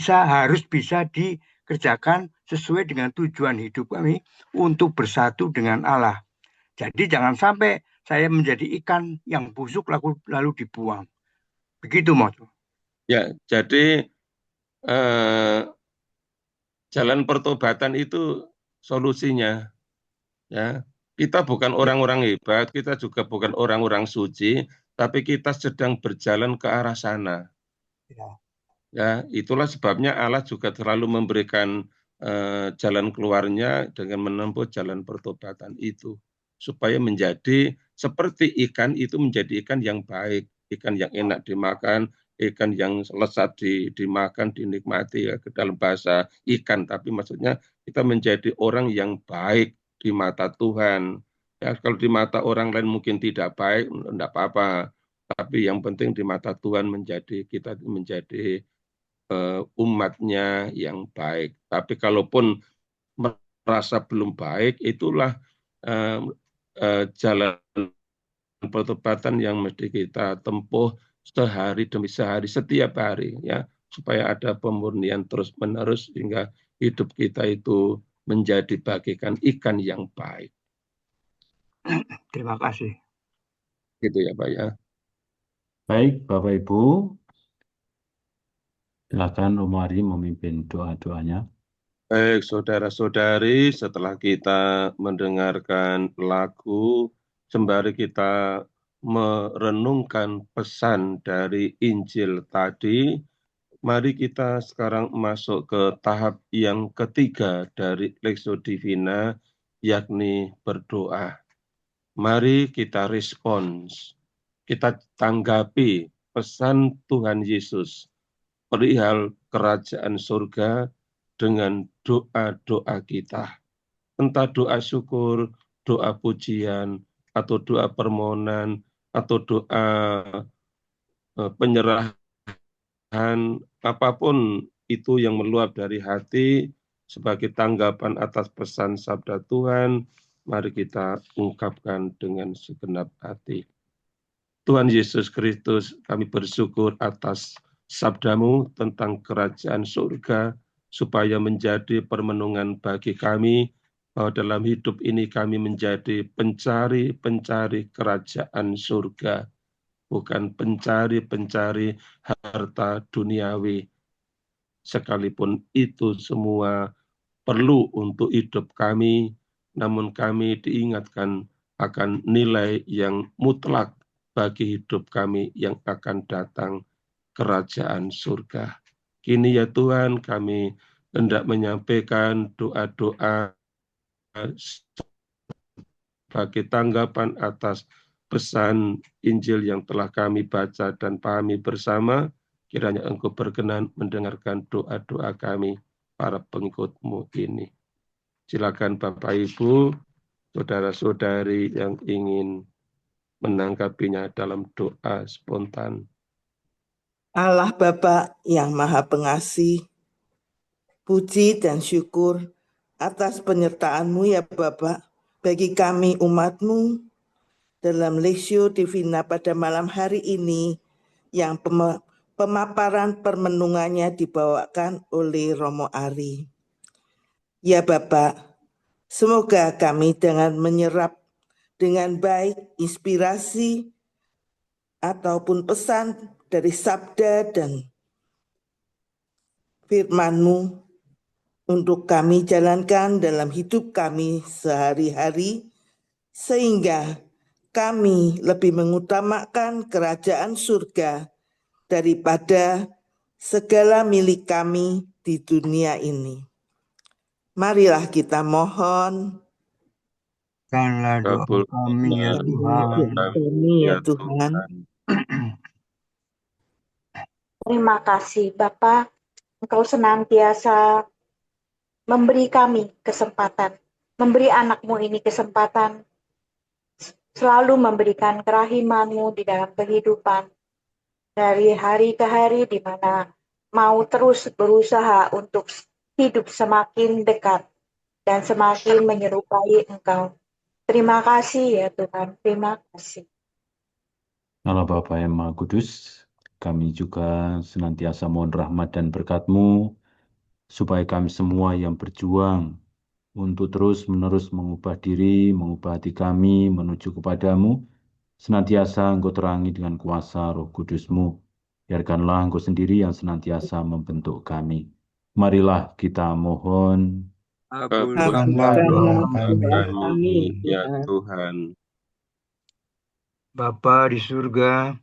harus bisa dikerjakan sesuai dengan tujuan hidup kami untuk bersatu dengan Allah. Jadi jangan sampai saya menjadi ikan yang busuk lalu dibuang. Begitu, Mas. Ya, jadi jalan pertobatan itu solusinya. Ya, kita bukan orang-orang hebat, kita juga bukan orang-orang suci, tapi kita sedang berjalan ke arah sana. Ya, itulah sebabnya Allah juga selalu memberikan jalan keluarnya dengan menempuh jalan pertobatan itu, supaya menjadi seperti ikan itu, menjadi ikan yang baik, ikan yang enak dimakan, ikan yang lezat dimakan, dinikmati, ya, ke dalam bahasa ikan, tapi maksudnya kita menjadi orang yang baik di mata Tuhan. Ya, kalau di mata orang lain mungkin tidak baik, enggak apa-apa, tapi yang penting di mata Tuhan kita menjadi umatnya yang baik. Tapi kalaupun merasa belum baik, itulah jalan pertobatan yang mesti kita tempuh sehari demi sehari, setiap hari, ya, supaya ada pemurnian terus-menerus hingga hidup kita itu menjadi bagaikan ikan yang baik. Terima kasih. Gitu ya, Pak, ya. Baik, Bapak Ibu. Silakan Romo Ari memimpin doa-doanya. Baik, saudara-saudari, setelah kita mendengarkan lagu, sembari kita merenungkan pesan dari Injil tadi, mari kita sekarang masuk ke tahap yang ketiga dari Lectio Divina, yakni berdoa. Mari kita respons, kita tanggapi pesan Tuhan Yesus perihal kerajaan surga dengan doa-doa kita. Entah doa syukur, doa pujian, atau doa permohonan, atau doa penyerahan, apapun itu yang meluap dari hati sebagai tanggapan atas pesan sabda Tuhan, mari kita ungkapkan dengan segenap hati. Tuhan Yesus Kristus, kami bersyukur atas sabdamu tentang kerajaan surga, supaya menjadi permenungan bagi kami, bahwa dalam hidup ini kami menjadi pencari-pencari kerajaan surga, bukan pencari-pencari harta duniawi. Sekalipun itu semua perlu untuk hidup kami, namun kami diingatkan akan nilai yang mutlak bagi hidup kami yang akan datang, kerajaan surga. Kini ya Tuhan, kami hendak menyampaikan doa-doa sebagai tanggapan atas pesan Injil yang telah kami baca dan pahami bersama. Kiranya Engkau berkenan mendengarkan doa-doa kami, para pengikut-Mu ini. Silakan Bapak Ibu, saudara-saudari yang ingin menanggapinya dalam doa spontan. Allah Bapa yang Maha Pengasih, puji dan syukur atas penyertaan-Mu ya Bapa bagi kami umat-Mu dalam Lectio Divina pada malam hari ini, yang pemaparan permenungannya dibawakan oleh Romo Ari. Ya Bapa, semoga kami dengan menyerap dengan baik inspirasi ataupun pesan dari sabda dan firman-Mu untuk kami jalankan dalam hidup kami sehari-hari, sehingga kami lebih mengutamakan kerajaan surga daripada segala milik kami di dunia ini. Marilah kita mohon. Karena doa kami ya Tuhan. Kami ya Tuhan. Terima kasih Bapa, Engkau senantiasa memberi kami kesempatan, memberi anak-Mu ini kesempatan, selalu memberikan kerahiman-Mu di dalam kehidupan, dari hari ke hari di mana mau terus berusaha untuk hidup semakin dekat dan semakin menyerupai Engkau. Terima kasih ya Tuhan, terima kasih. Allah Bapa yang Maha Kudus, kami juga senantiasa mohon rahmat dan berkat-Mu, supaya kami semua yang berjuang untuk terus-menerus mengubah diri, mengubah hati kami menuju kepadamu, senantiasa Engkau terangi dengan kuasa Roh Kudus-Mu. Biarkanlah Engkau sendiri yang senantiasa membentuk kami. Marilah kita mohon. Kabulkanlah doa kami, ya Tuhan. Bapa di surga,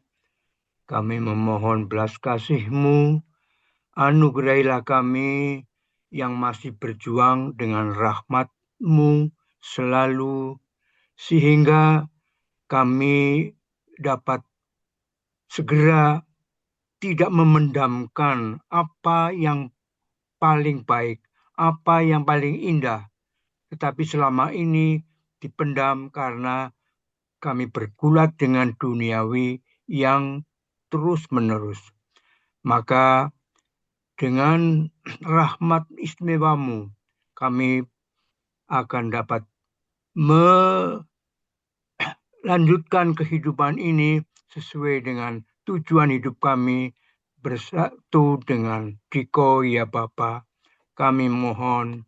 kami memohon belas kasih-Mu, anugerahilah kami yang masih berjuang dengan rahmat-Mu selalu, sehingga kami dapat segera tidak memendamkan apa yang paling baik, apa yang paling indah, tetapi selama ini dipendam karena kami bergulat dengan duniawi yang terus-menerus. Maka dengan rahmat istimewa-Mu, kami akan dapat melanjutkan kehidupan ini sesuai dengan tujuan hidup kami, bersatu dengan Diko ya Bapa. Kami mohon.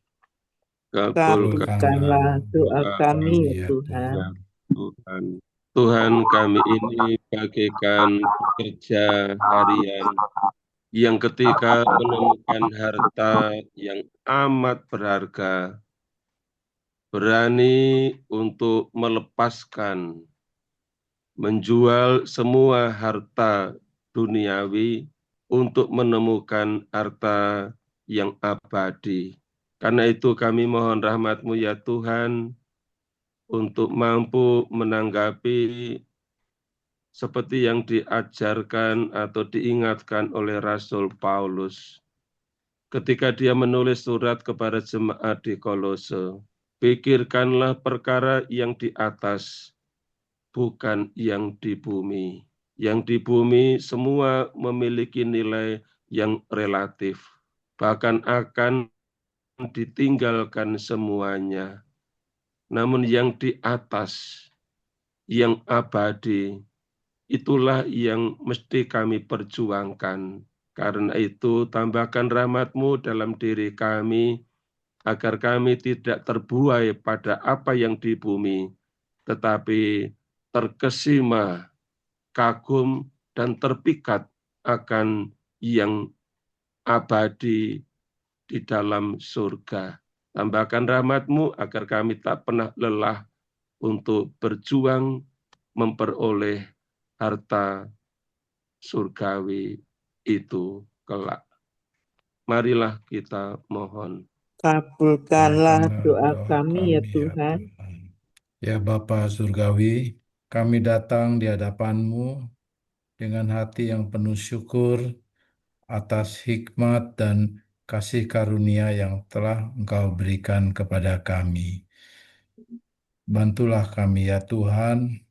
Kabulkanlah doa kami ya Tuhan. Tuhan, kami ini bagaikan pekerja harian yang ketika menemukan harta yang amat berharga, berani untuk melepaskan, menjual semua harta duniawi untuk menemukan harta yang abadi. Karena itu kami mohon rahmat-Mu ya Tuhan, untuk mampu menanggapi seperti yang diajarkan atau diingatkan oleh Rasul Paulus ketika dia menulis surat kepada jemaat di Kolose. Pikirkanlah perkara yang di atas, bukan yang di bumi. Yang di bumi semua memiliki nilai yang relatif, bahkan akan ditinggalkan semuanya. Namun yang di atas, yang abadi, itulah yang mesti kami perjuangkan. Karena itu tambahkan rahmat-Mu dalam diri kami, agar kami tidak terbuai pada apa yang di bumi, tetapi terkesima, kagum, dan terpikat akan yang abadi di dalam surga. Tambahkan rahmat-Mu agar kami tak pernah lelah untuk berjuang memperoleh harta surgawi itu kelak. Marilah kita mohon. Kabulkanlah doa kami ya Tuhan. Ya Bapa Surgawi, kami datang di hadapan-Mu dengan hati yang penuh syukur atas hikmat dan kasih karunia yang telah Engkau berikan kepada kami. Bantulah kami ya Tuhan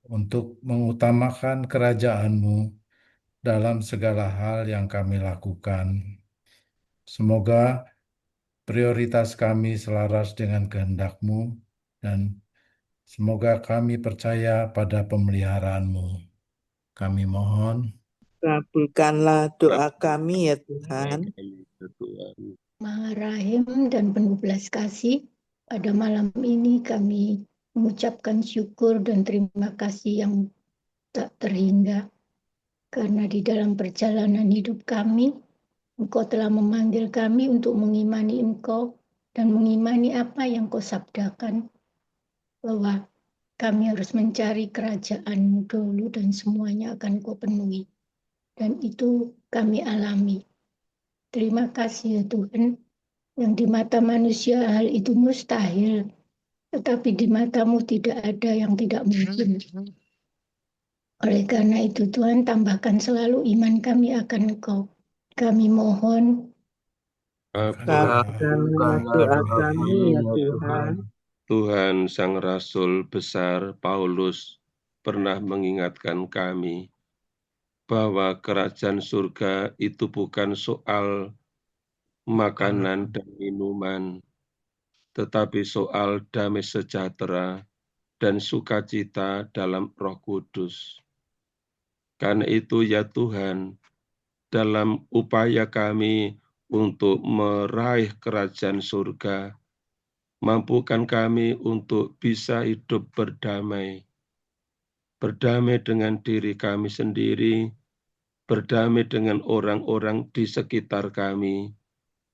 untuk mengutamakan kerajaan-Mu dalam segala hal yang kami lakukan. Semoga prioritas kami selaras dengan kehendak-Mu dan semoga kami percaya pada pemeliharaan-Mu. Kami mohon. Kabulkanlah doa kami ya Tuhan. Maha Rahim dan penuh belas kasih, pada malam ini kami mengucapkan syukur dan terima kasih yang tak terhingga, karena di dalam perjalanan hidup kami, Engkau telah memanggil kami untuk mengimani Engkau dan mengimani apa yang Kau sabdakan, bahwa kami harus mencari kerajaan-Mu dulu dan semuanya akan Kau penuhi. Dan itu kami alami. Terima kasih ya Tuhan, Yang di mata manusia hal itu mustahil, tetapi di matamu tidak ada yang tidak mungkin. Oleh karena itu Tuhan, tambahkan selalu iman kami akan Engkau. Kami mohon, Kabulkanlah doa kami ya Tuhan. Tuhan Sang Rasul besar Paulus pernah mengingatkan kami bahwa kerajaan surga itu bukan soal makanan dan minuman, tetapi soal damai sejahtera dan sukacita dalam Roh Kudus. Karena itu ya Tuhan, dalam upaya kami untuk meraih kerajaan surga, mampukan kami untuk bisa hidup berdamai dengan diri kami sendiri, berdamai dengan orang-orang di sekitar kami,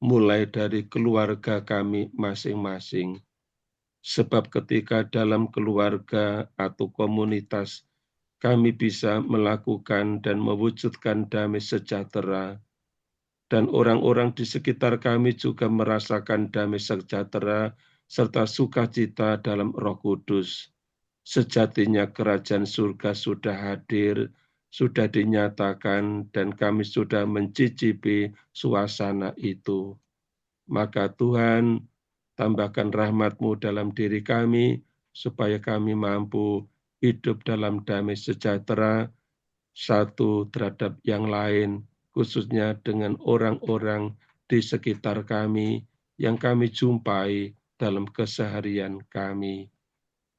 mulai dari keluarga kami masing-masing. Sebab ketika dalam keluarga atau komunitas kami bisa melakukan dan mewujudkan damai sejahtera, dan orang-orang di sekitar kami juga merasakan damai sejahtera serta sukacita dalam Roh Kudus. Sejatinya kerajaan surga sudah hadir, sudah dinyatakan, dan kami sudah mencicipi suasana itu. Maka Tuhan, tambahkan rahmat-Mu dalam diri kami, supaya kami mampu hidup dalam damai sejahtera, satu terhadap yang lain, khususnya dengan orang-orang di sekitar kami, yang kami jumpai dalam keseharian kami.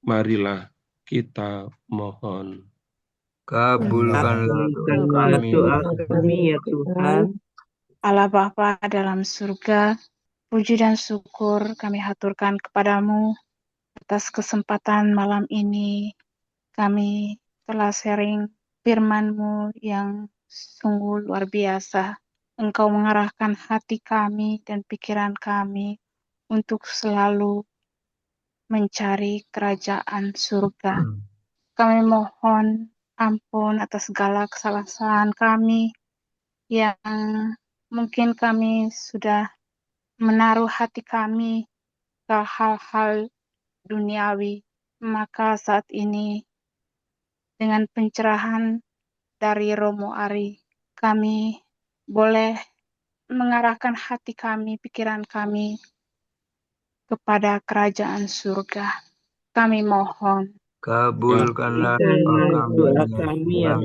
Marilah kita mohon. Kabulkanlah doa kami ya Tuhan. Allah Bapa dalam surga, puji dan syukur kami haturkan kepadamu atas kesempatan malam ini. Kami telah sharing firman-Mu yang sungguh luar biasa. Engkau mengarahkan hati kami dan pikiran kami untuk selalu mencari kerajaan surga. Kami mohon ampun atas segala kesalahan kami yang mungkin kami sudah menaruh hati kami ke hal-hal duniawi. Maka saat ini dengan pencerahan dari Romo Ari, kami boleh mengarahkan hati kami, pikiran kami kepada kerajaan surga. Kami mohon. Kabulkanlah doa kami ya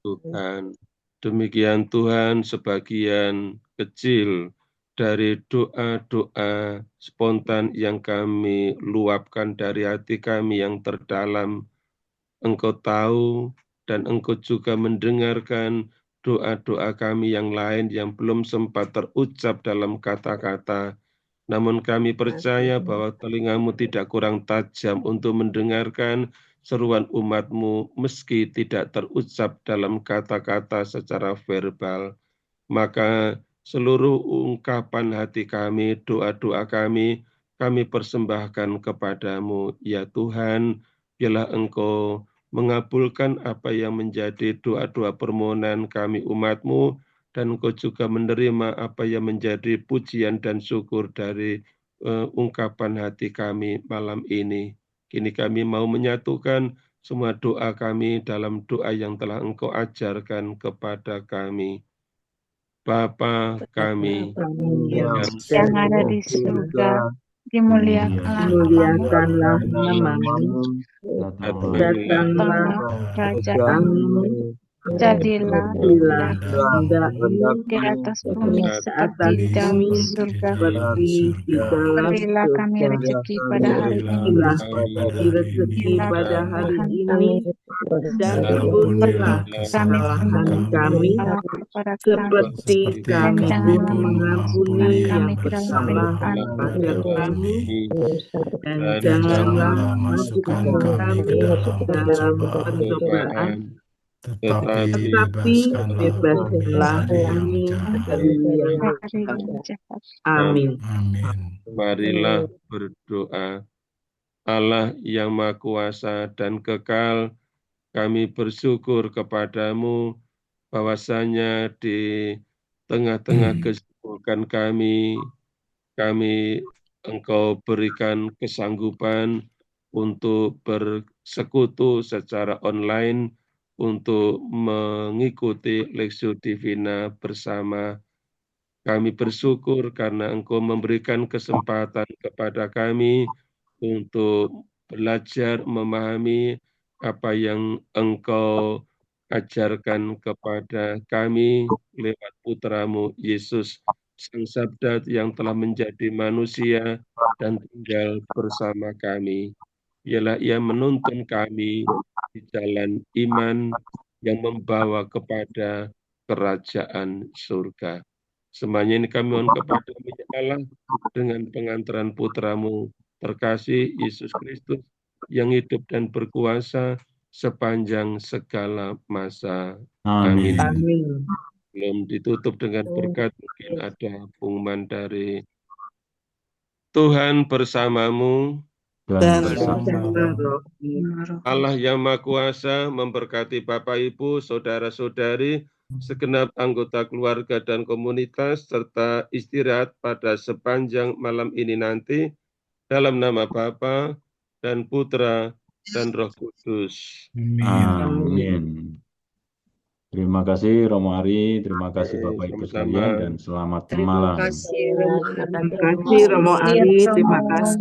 Tuhan. Demikian Tuhan, sebagian kecil dari doa-doa spontan yang kami luapkan dari hati kami yang terdalam. Engkau tahu dan Engkau juga mendengarkan doa-doa kami yang lain yang belum sempat terucap dalam kata-kata. Namun kami percaya bahwa telingamu tidak kurang tajam untuk mendengarkan seruan umat-Mu meski tidak terucap dalam kata-kata secara verbal. Maka seluruh ungkapan hati kami, doa-doa kami persembahkan kepadamu. Ya Tuhan, biarlah Engkau mengabulkan apa yang menjadi doa-doa permohonan kami umat-Mu, dan Engkau juga menerima apa yang menjadi pujian dan syukur dari ungkapan hati kami malam ini. Kini kami mau menyatukan semua doa kami dalam doa yang telah Engkau ajarkan kepada kami. Bapa kami yang ada di surga, dimuliakanlah namamu, datanglah kerajaanmu, jadilah kehendakmu di atas bumi seperti di dalam surga. Berilah kami rezeki pada hari ini, dan ampunilah kesalahan kami seperti kami pun mengampuni yang bersalah kepada kami, dan janganlah masukkan kami dalam pencobaan, tetapi bebaskanlah kami dari yang jahat. Amin. Marilah berdoa. Allah yang Maha Kuasa dan Kekal, kami bersyukur kepadamu bahwasanya di tengah-tengah kesibukan kami, kami Engkau berikan kesanggupan untuk bersekutu secara online untuk mengikuti Lexio Divina bersama. Kami bersyukur karena Engkau memberikan kesempatan kepada kami untuk belajar memahami apa yang Engkau ajarkan kepada kami lewat putramu Yesus, Sang Sabda yang telah menjadi manusia dan tinggal bersama kami. Ialah Ia menuntun kami di jalan iman yang membawa kepada kerajaan surga. Semuanya ini kami mohon kepada Allah dengan pengantaran putramu terkasih Yesus Kristus yang hidup dan berkuasa sepanjang segala masa. Amin. Amin. Belum ditutup dengan berkat, mungkin ada pengumuman dari Tuhan bersamamu. Dan bersama Allah yang Maha Kuasa memberkati Bapak, Ibu, saudara-saudari, segenap anggota keluarga dan komunitas, serta istirahat pada sepanjang malam ini nanti, dalam nama Bapa dan Putra dan Roh Kudus. Amin. Terima kasih Romo Ari, terima kasih Bapak Ibu sekalian, dan selamat Terima malam. kasih Romo Ari. Terima kasih Romo Ari, terima kasih.